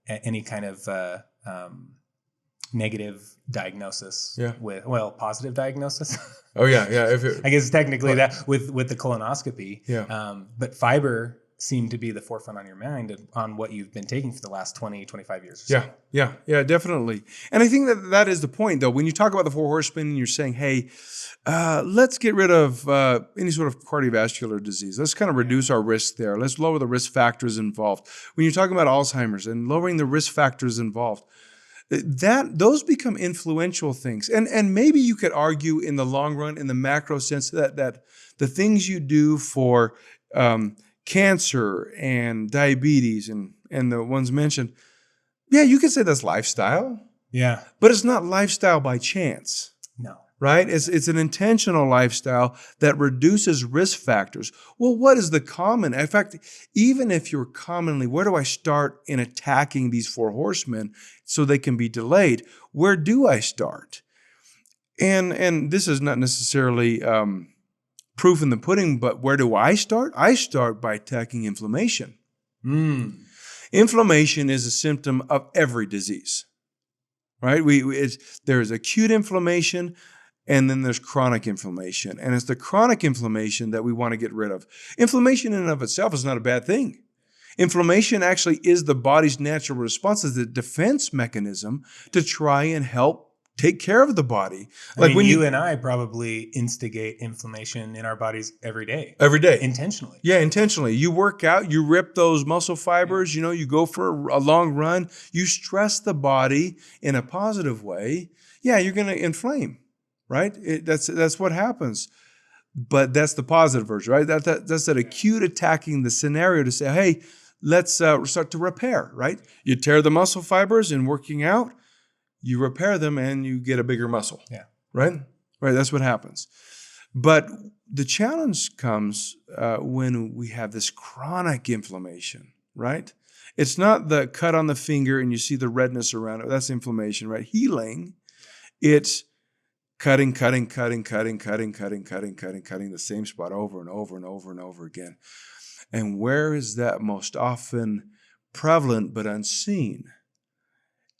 any kind of negative diagnosis with positive diagnosis. I guess technically that with the colonoscopy. But fiber seemed to be the forefront on your mind on what you've been taking for the last 20-25 years or so. Yeah, definitely. And I think that is the point, though. When you talk about the 4 horsemen and you're saying, hey, let's get rid of any sort of cardiovascular disease. Let's kind of reduce our risk there. Let's lower the risk factors involved. When you're talking about Alzheimer's and lowering the risk factors involved, those become influential things. And maybe you could argue in the long run, in the macro sense, that the things you do for cancer and diabetes and the ones mentioned, you could say that's lifestyle. But it's not lifestyle by chance. No. Right? It's an intentional lifestyle that reduces risk factors. Well, what is the common? In fact, even if you're commonly, where do I start in attacking these 4 horsemen so they can be delayed? Where do I start? And this is not necessarily proof in the pudding, but where do I start? I start by attacking inflammation. Inflammation is a symptom of every disease, right? There's acute inflammation, and then there's chronic inflammation. And it's the chronic inflammation that we want to get rid of. Inflammation in and of itself is not a bad thing. Inflammation actually is the body's natural response as a defense mechanism to try and help take care of the body. Like when you and I probably instigate inflammation in our bodies every day. Every day. Intentionally. Yeah, intentionally. You work out, you rip those muscle fibers, you go for a long run, you stress the body in a positive way. Yeah, you're going to inflame, right? That's what happens. But that's the positive version, right? That's that acute attacking the scenario to say, hey, let's start to repair, right? You tear the muscle fibers in working out, you repair them and you get a bigger muscle. Right? Right. That's what happens. But the challenge comes when we have this chronic inflammation, right? It's not the cut on the finger and you see the redness around it. That's inflammation, right? Healing, it's cutting the same spot over and over and over and over again. And where is that most often prevalent but unseen?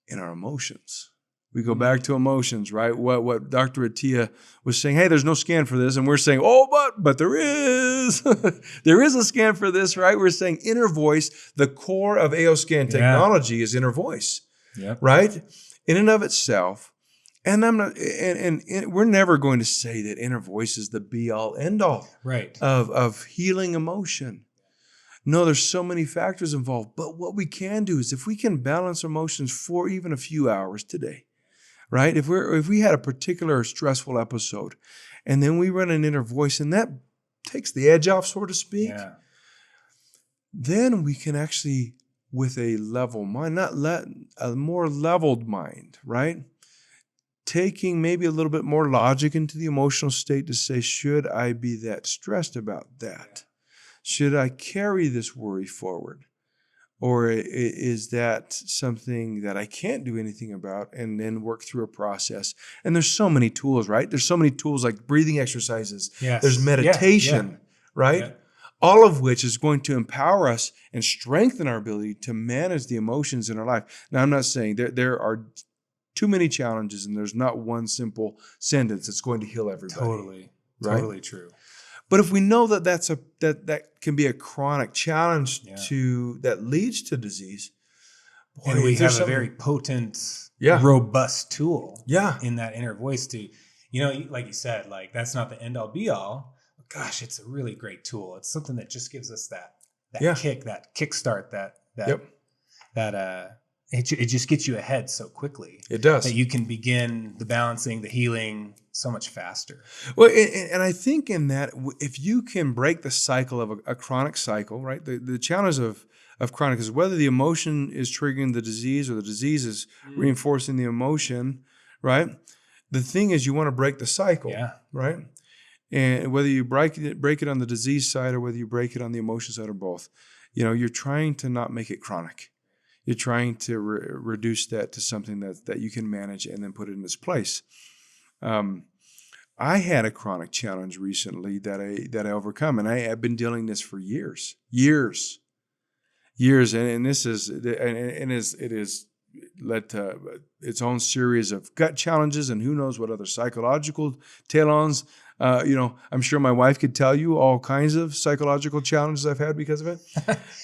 In our emotions. We go back to emotions, right? What Dr. Attia was saying, hey, there's no scan for this. And we're saying, but there is. There is a scan for this, right? We're saying inner voice, the core of AO scan technology is inner voice, right? In and of itself. And we're never going to say that inner voice is the be all end all of healing emotion. No, there's so many factors involved. But what we can do is if we can balance our emotions for even a few hours today, right? If we had a particular stressful episode and then we run an inner voice and that takes the edge off, so to speak, then we can actually, with a level mind, a more leveled mind, right? Taking maybe a little bit more logic into the emotional state to say, should I be that stressed about that? Should I carry this worry forward? Or is that something that I can't do anything about and then work through a process? And there's so many tools, right? There's so many tools like breathing exercises. There's meditation, right? all of which is going to empower us and strengthen our ability to manage the emotions in our life. Now, I'm not saying there are too many challenges and there's not one simple sentence that's going to heal everybody. Totally. Right? Totally true. But if we know that that can be a chronic challenge Yeah. that leads to disease, boy, And we there's have a something- very potent, Yeah. robust tool Yeah. in that inner voice to, like you said, like that's not the end all be all. But gosh, it's a really great tool. It's something that just gives us that Yeah. kick, that kickstart, Yep. it just gets you ahead so quickly It does. that you can begin the balancing, the healing so much faster. Well, and I think in that, if you can break the cycle of a chronic cycle, right? The challenge of chronic is whether the emotion is triggering the disease or the disease is reinforcing the emotion, right? The thing is, you want to break the cycle, right? And whether you break it on the disease side or whether you break it on the emotion side or both, you're trying to not make it chronic. You're trying to reduce that to something that you can manage and then put it in its place. I had a chronic challenge recently that I overcome, and I have been dealing this for years, and this is it is led to its own series of gut challenges, and who knows what other psychological tail-ons. I'm sure my wife could tell you all kinds of psychological challenges I've had because of it.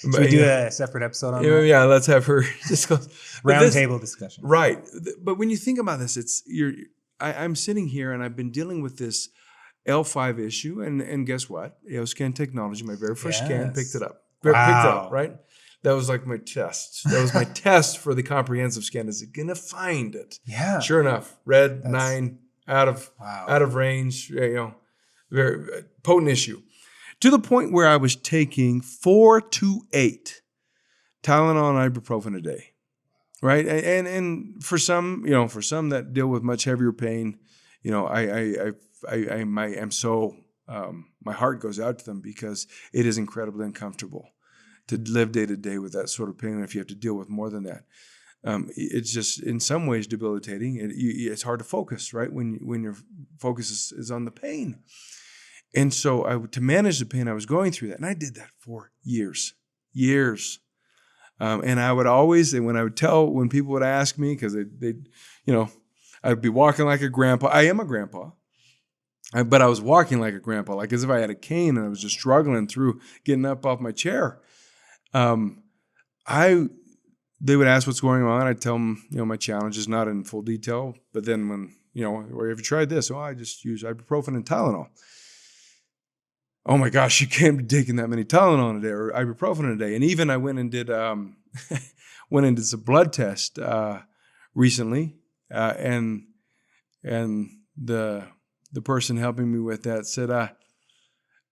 Should we do a separate episode on that? Yeah, let's have her discuss. Roundtable discussion. Right. But when you think about this, I'm sitting here and I've been dealing with this L5 issue, and guess what? AOScan Technology, my very first scan, picked it up. Picked it up, right? That was like my test. That was my test for the comprehensive scan. Is it gonna find it? Yeah. Sure enough, red 9 out of range. Very potent issue. To the point where I was taking 4 to 8 Tylenol and ibuprofen a day. Right. And for some that deal with much heavier pain, my heart goes out to them because it is incredibly uncomfortable to live day to day with that sort of pain. If you have to deal with more than that, it's just in some ways debilitating. It's hard to focus, right? When your focus is on the pain. And so to manage the pain, I was going through that, and I did that for years. And I would always, and when people would ask me, because I'd be walking like a grandpa. I am a grandpa, but I was walking like a grandpa, like as if I had a cane and I was just struggling through getting up off my chair. They would ask what's going on. I'd tell them, my challenges, not in full detail. But then when, or have you tried this? Oh, I just use ibuprofen and Tylenol. Oh my gosh, you can't be taking that many Tylenol a day or ibuprofen a day. And even I went and did some blood test recently, and the person helping me with that said,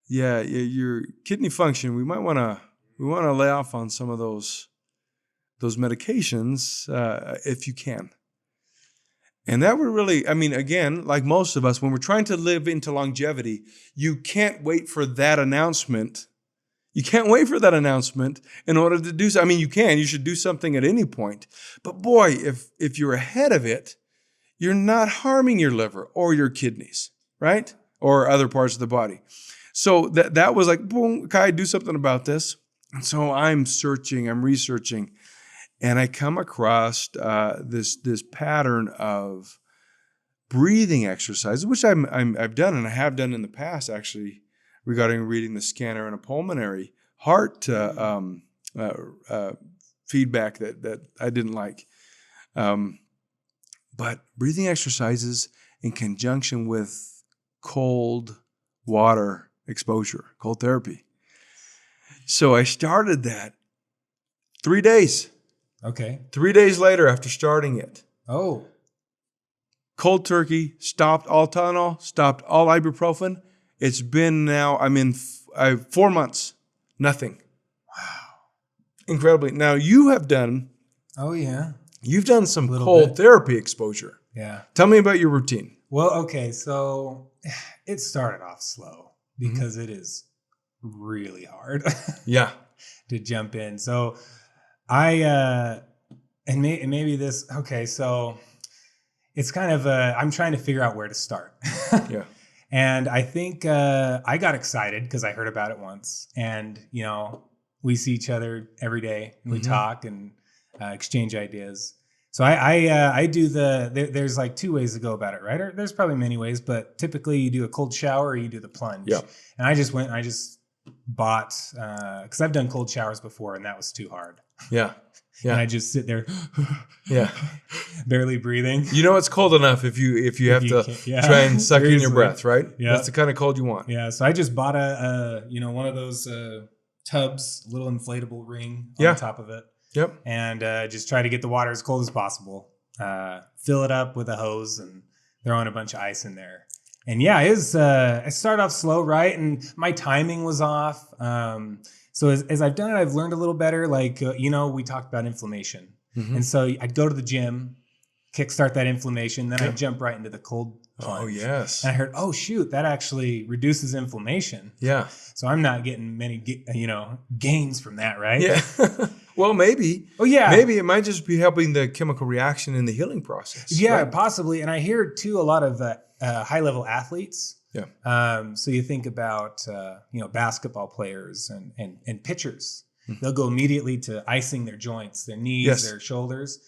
your kidney function, we want to lay off on some of those medications if you can. And that would really, again, like most of us, when we're trying to live into longevity, you can't wait for that announcement. You can't wait for that announcement in order to do so. You should do something at any point. But boy, if you're ahead of it, you're not harming your liver or your kidneys, right? Or other parts of the body. So that was like, boom, Kai, do something about this. And so I'm researching. And I come across this pattern of breathing exercises, which I've done and I have done in the past, actually, regarding reading the scanner and a pulmonary heart feedback that I didn't like. But breathing exercises in conjunction with cold water exposure, cold therapy. So I started that 3 days. Okay. 3 days later, after starting it, cold turkey, stopped all Tylenol, stopped all ibuprofen. It's been now, 4 months, nothing. Wow. Incredibly. Now you have done. Oh yeah. You've done some cold therapy exposure. Yeah. Tell me about your routine. Well, okay, so it started off slow because it is really hard. Yeah. To jump in. So maybe this, okay, so it's kind of I'm trying to figure out where to start. Yeah. And I think I got excited because I heard about it once. And, you know, we see each other every day and we talk and exchange ideas. So I do there's like 2 ways to go about it, right? Or there's probably many ways, but typically you do a cold shower or you do the plunge. Yeah. And I just bought, because I've done cold showers before and that was too hard. Yeah. Yeah. And I just sit there, yeah, barely breathing. You know, it's cold enough if you have to try and suck in your breath, right? Yeah. That's the kind of cold you want. Yeah. So I just bought one of those tubs, little inflatable ring on top of it. Yep. And just try to get the water as cold as possible. Fill it up with a hose and throw in a bunch of ice in there. And yeah, I started off slow, right? And my timing was off. So as I've done it, I've learned a little better. Like, we talked about inflammation. And so I'd go to the gym, kickstart that inflammation. Then I'd jump right into the cold plunge. Oh, yes. And I heard, oh, shoot, that actually reduces inflammation. Yeah. So I'm not getting many, gains from that, right? Yeah. Well, maybe. Oh, yeah. Maybe it might just be helping the chemical reaction in the healing process. Yeah, right? possibly. And I hear, too, a lot of high-level athletes. Yeah. So you think about, basketball players and pitchers. They'll go immediately to icing their joints, their knees, their shoulders,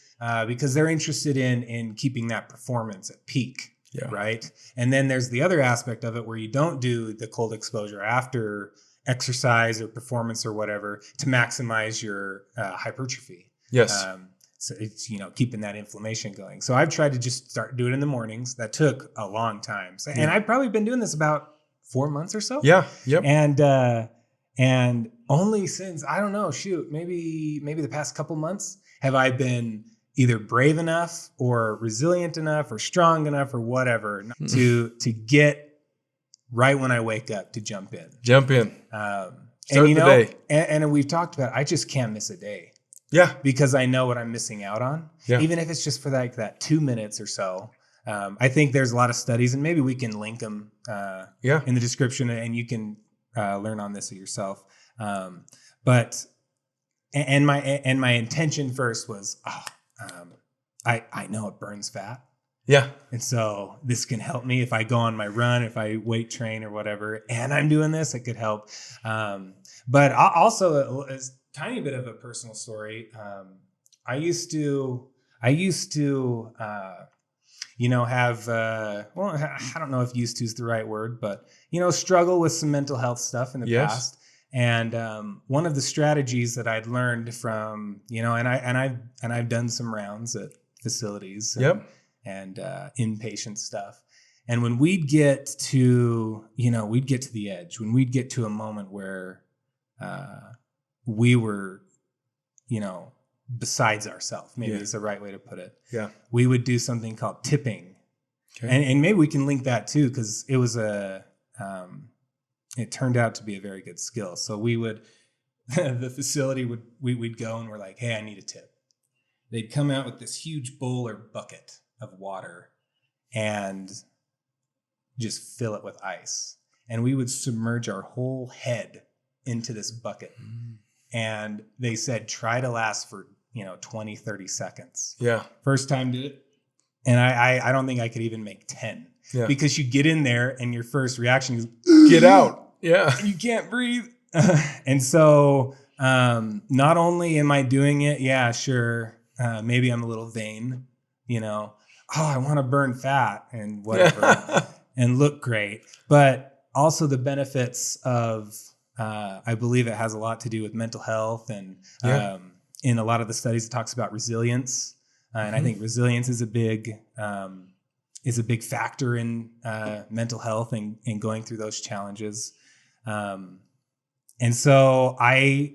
because they're interested in keeping that performance at peak. Yeah. Right. And then there's the other aspect of it where you don't do the cold exposure after exercise or performance or whatever to maximize your hypertrophy. Yes. So it's, keeping that inflammation going. So I've tried to just start doing it in the mornings. That took a long time. So, and I've probably been doing this about 4 months or so. Yeah. Yep. And only since, I don't know, maybe the past couple months have I been either brave enough or resilient enough or strong enough or whatever to get right when I wake up to jump in. Start and the day. And we've talked about, I just can't miss a day. Yeah. Because I know what I'm missing out on. Yeah. Even if it's just for like that 2 minutes or so. I think there's a lot of studies, and maybe we can link them in the description, and you can learn on this yourself. But my intention first was, I know it burns fat. Yeah. And so this can help me if I go on my run, if I weight train or whatever, and I'm doing this, it could help. But also a tiny bit of a personal story. I used to have, I don't know if used to is the right word, but, struggle with some mental health stuff in the past. And one of the strategies that I'd learned from, and I've done some rounds at facilities and inpatient stuff. And when we'd get to the edge, when we'd get to a moment where we were, besides ourselves, maybe is the right way to put it. Yeah. We would do something called tipping. Okay. And maybe we can link that too, because it was it turned out to be a very good skill. So we would, the facility we'd go and we're like, hey, I need a tip. They'd come out with this huge bowl or bucket of water and just fill it with ice. And we would submerge our whole head into this bucket. And they said, try to last for, 20, 30 seconds. Yeah. First time did it. And I don't think I could even make 10. Yeah. Because you get in there and your first reaction is, get out. Yeah. And you can't breathe. And so not only am I doing it, yeah, sure. Maybe I'm a little vain, I want to burn fat and whatever and look great. But also the benefits of, I believe it has a lot to do with mental health. And in a lot of the studies, it talks about resilience. And I think resilience is a big factor in mental health and going through those challenges. And so I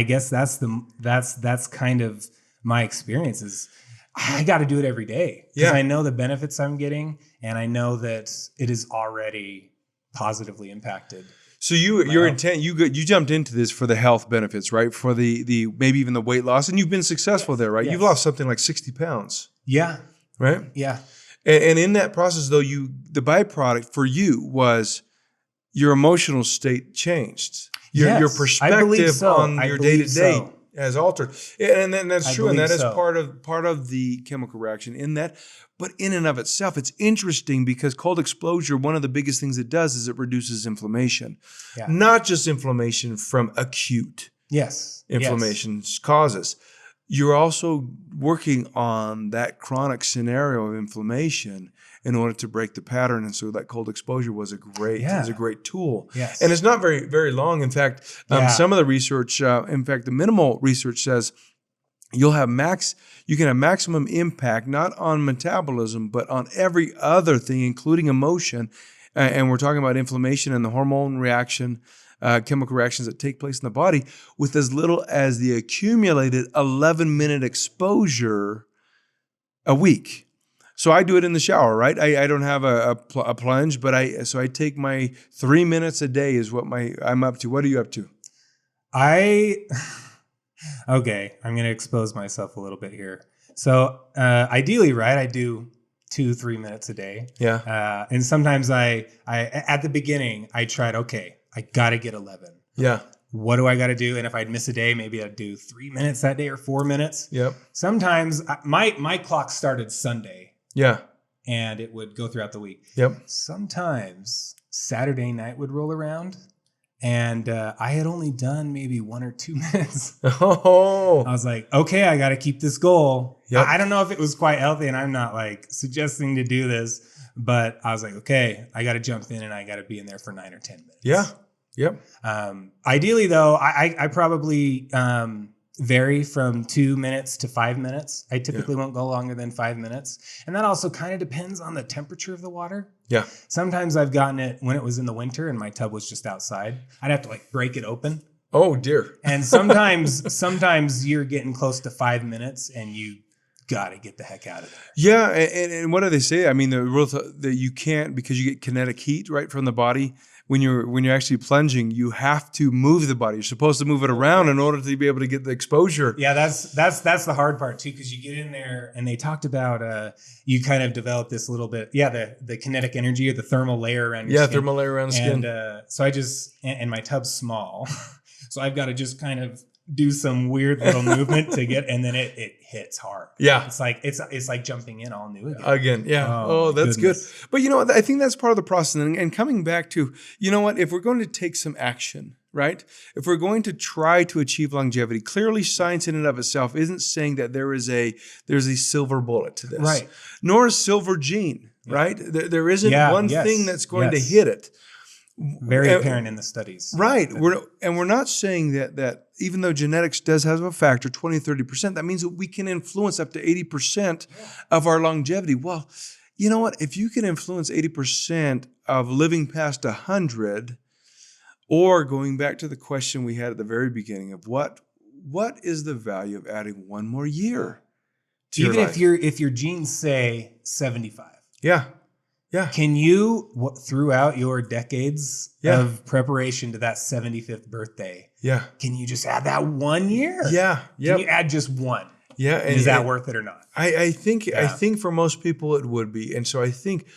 guess that's kind of my experience is I got to do it every day because I know the benefits I'm getting and I know that it is already positively impacted. So your intent, you jumped into this for the health benefits, right? For the maybe even the weight loss, and you've been successful there, right? Yes. You've lost something like 60 pounds. Yeah. Right? Yeah. And in that process, though, the byproduct for you was your emotional state changed. Your perspective on your day-to-day has altered, and then that's true, and that is so. part of the chemical reaction in that. But in and of itself, it's interesting because cold exposure, one of the biggest things it does is it reduces inflammation, not just inflammation from acute inflammation causes. You're also working on that chronic scenario of inflammation in order to break the pattern, and so that cold exposure was a great tool. Yes. And it's not very, very long. In fact, some of the research, in fact, the minimal research says you can have maximum impact not on metabolism, but on every other thing, including emotion. And we're talking about inflammation and the hormone reaction, chemical reactions that take place in the body with as little as the accumulated 11-minute exposure a week. So I do it in the shower, right? I don't have a plunge, but I take my 3 minutes a day is what I'm up to. What are you up to? Okay, I'm going to expose myself a little bit here. So ideally, right, I do 2-3 minutes a day. Yeah. And sometimes I at the beginning, I tried, okay, I got to get 11. Yeah. What do I got to do? And if I'd miss a day, maybe I'd do 3 minutes that day or 4 minutes. Yep. Sometimes my clock started Sunday. Yeah. And it would go throughout the week. Yep. Sometimes Saturday night would roll around and I had only done maybe 1 or 2 minutes. Oh. I was like, okay, I got to keep this goal. Yep. I don't know if it was quite healthy, and I'm not like suggesting to do this, but I was like, okay, I got to jump in and I got to be in there for 9 or 10 minutes. Yeah. Yep. Ideally, though, I probably vary from 2 minutes to 5 minutes. I typically won't go longer than 5 minutes. And that also kind of depends on the temperature of the water. Yeah. Sometimes I've gotten it when it was in the winter and my tub was just outside. I'd have to like break it open. Oh dear. And sometimes you're getting close to 5 minutes and you got to get the heck out of there. Yeah. And what do they say? I mean, the rule that you can't, because you get kinetic heat right from the body. When you're actually plunging, you have to move the body. You're supposed to move it around in order to be able to get the exposure. Yeah, that's the hard part too, because you get in there and they talked about you kind of develop this little bit, the kinetic energy or the thermal layer around your skin. Yeah, thermal layer around the skin. And so and my tub's small, so I've got to just kind of do some weird little movement to get, and then it hits hard. Yeah. It's like jumping in all new again. Yeah. Oh, that's goodness. Good. But you know what? I think that's part of the process. And coming back to, you know what, if we're going to take some action, right? If we're going to try to achieve longevity, clearly science in and of itself isn't saying that there's a silver bullet to this. Right. Nor a silver gene, right? There isn't one thing that's going to hit it. Very apparent in the studies. Right. We're not saying that even though genetics does have a factor, 20-30%, that means that we can influence up to 80% of our longevity. Well, you know what? If you can influence 80% of living past 100, or going back to the question we had at the very beginning of what is the value of adding one more year to even your life? if your genes say 75. Yeah. Yeah. Can you, throughout your decades of preparation to that 75th birthday, can you just add that 1 year? Yeah. Can you add just one? Yeah. And is that worth it or not? I think for most people it would be. And so I think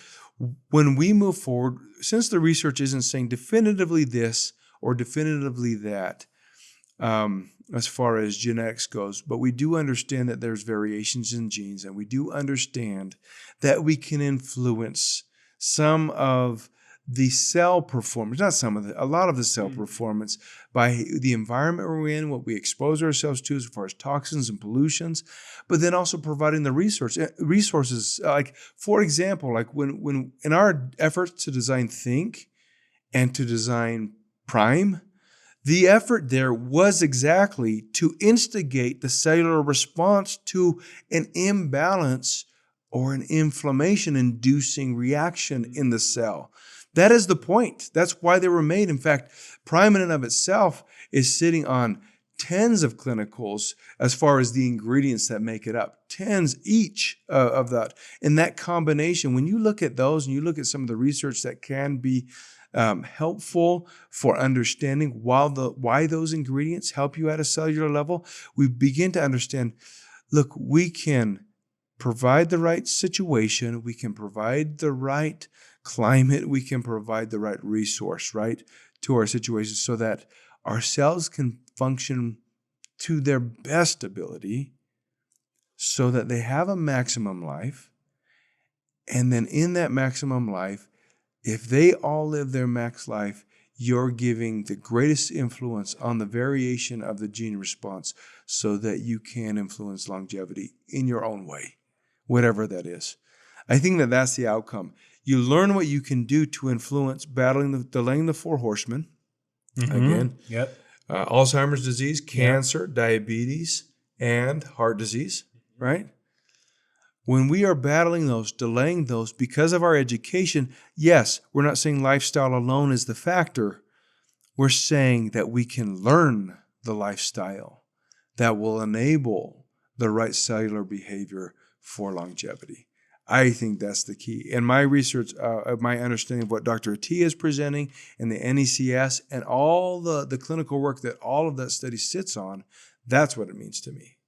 when we move forward, since the research isn't saying definitively this or definitively that, as far as genetics goes, but we do understand that there's variations in genes, and we do understand that we can influence some of the cell performance, a lot of the cell performance by the environment we're in, what we expose ourselves to as far as toxins and pollutions, but then also providing the resources. Like, for example, like when in our efforts to design Think and to design Prime, the effort there was exactly to instigate the cellular response to an imbalance or an inflammation-inducing reaction in the cell. That is the point. That's why they were made. In fact, Prime in and of itself is sitting on tens of clinicals as far as the ingredients that make it up, tens each of that. And that combination, when you look at those and you look at some of the research that can be helpful for understanding why those ingredients help you at a cellular level, we begin to understand, look, we can provide the right situation, we can provide the right climate, we can provide the right resource, right, to our situation so that our cells can function to their best ability so that they have a maximum life. And then in that maximum life, if they all live their max life, you're giving the greatest influence on the variation of the gene response so that you can influence longevity in your own way, whatever that is. I think that that's the outcome. You learn what you can do to influence delaying the 4 horsemen. Again, Alzheimer's disease, cancer, diabetes, and heart disease, right? When we are battling those, delaying those because of our education, yes, we're not saying lifestyle alone is the factor. We're saying that we can learn the lifestyle that will enable the right cellular behavior for longevity. I think that's the key. In my research, my understanding of what Dr. Attia is presenting and the NECS and all the clinical work that all of that study sits on, that's what it means to me.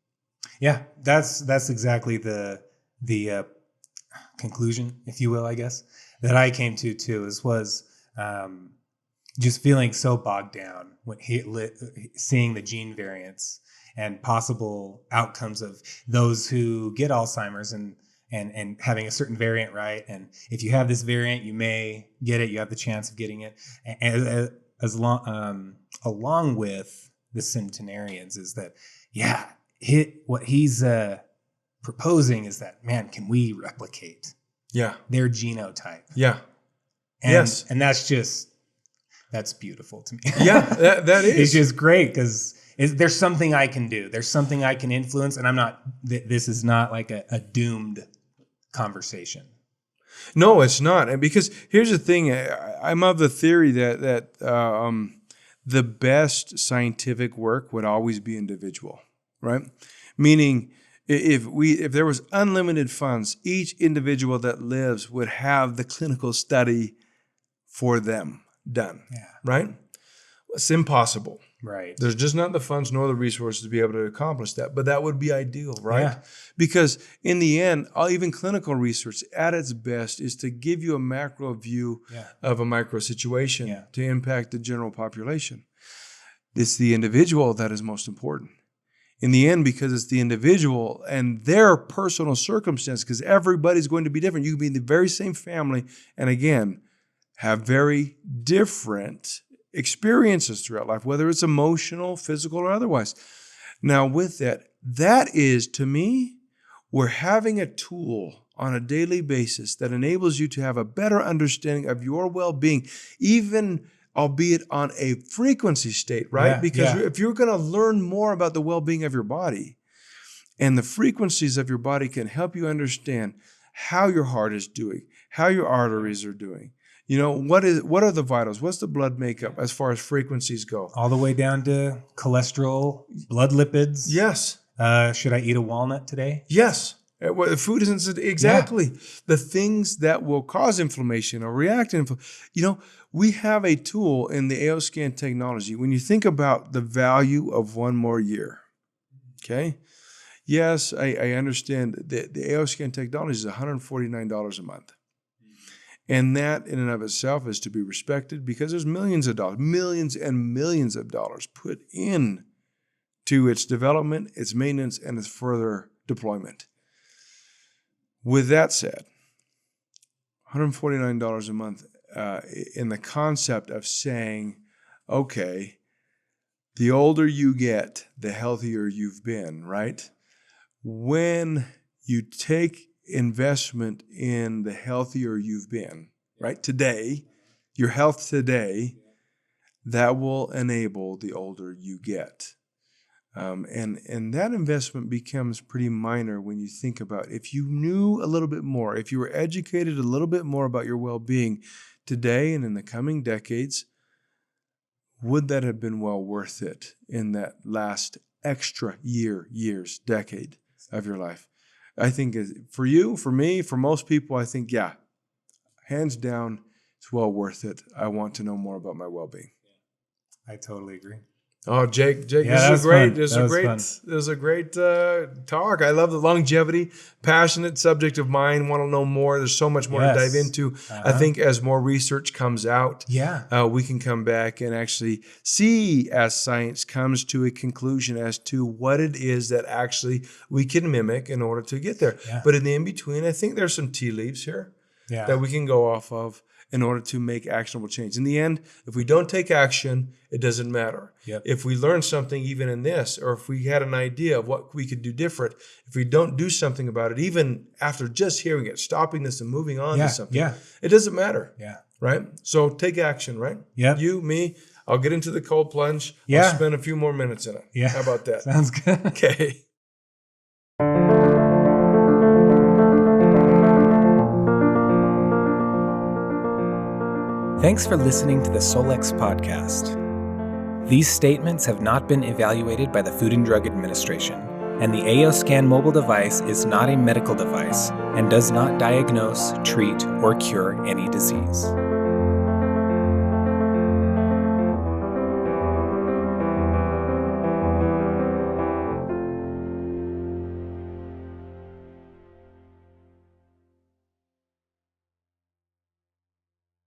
Yeah, that's exactly the conclusion, if you will, I guess, that I came to too, was just feeling so bogged down when seeing the gene variants and possible outcomes of those who get Alzheimer's and having a certain variant, right? And if you have this variant, you may get it. You have the chance of getting it. Along with the centenarians, is that what he's proposing is that, man, can we replicate their genotype? Yeah. And that's beautiful to me. Yeah, that is. It's just great because there's something I can do. There's something I can influence, and this is not like a doomed conversation. No, it's not. And because here's the thing, I'm of the theory that the best scientific work would always be individual, right? Meaning, if there was unlimited funds, each individual that lives would have the clinical study for them done, right? It's impossible. Right. There's just not the funds nor the resources to be able to accomplish that, but that would be ideal, right? Yeah. Because in the end, even clinical research at its best is to give you a macro view of a micro situation to impact the general population. It's the individual that is most important. In the end, because it's the individual and their personal circumstance, because everybody's going to be different. You can be in the very same family and, again, have very different experiences throughout life, whether it's emotional, physical, or otherwise. Now, with that is, to me, we're having a tool on a daily basis that enables you to have a better understanding of your well-being, even albeit on a frequency state, right? Because if you're going to learn more about the well-being of your body, and the frequencies of your body can help you understand how your heart is doing, how your arteries are doing. You know, what are the vitals? What's the blood makeup as far as frequencies go? All the way down to cholesterol, blood lipids. Yes. Should I eat a walnut today? Yes. Food isn't exactly the things that will cause inflammation or react to inflammation. You know, we have a tool in the AOScan technology. When you think about the value of one more year, okay? Yes, I understand that the AOScan technology is $149 a month. And that in and of itself is to be respected because there's millions and millions of dollars put in to its development, its maintenance, and its further deployment. With that said, $149 a month in the concept of saying, okay, the older you get, the healthier you've been, right? When you take investment in the healthier you've been, right? Today, your health today, that will enable the older you get. And that investment becomes pretty minor when you think about if you knew a little bit more, if you were educated a little bit more about your well-being today and in the coming decades, would that have been well worth it in that last extra years, decade of your life? I think for you, for me, for most people, I think, hands down, it's well worth it. I want to know more about my well-being. I totally agree. Oh, Jake, Yeah, this fun. is a great talk. I love the longevity, passionate subject of mine. Want to know more? There's so much more to dive into. I think as more research comes out, we can come back and actually see as science comes to a conclusion as to what it is that actually we can mimic in order to get there. Yeah. But in the in between, I think there's some tea leaves here that we can go off of in order to make actionable change. In the end, if we don't take action, it doesn't matter. Yep. If we learn something even in this, or if we had an idea of what we could do different, if we don't do something about it, even after just hearing it, stopping this and moving on to something, it doesn't matter. Yeah. Right? So take action, right? Yeah. You, me, I'll get into the cold plunge. Yeah. I'll spend a few more minutes in it. Yeah. How about that? Sounds good. Okay. Thanks for listening to the Solex podcast. These statements have not been evaluated by the Food and Drug Administration, and the AOScan mobile device is not a medical device and does not diagnose, treat, or cure any disease.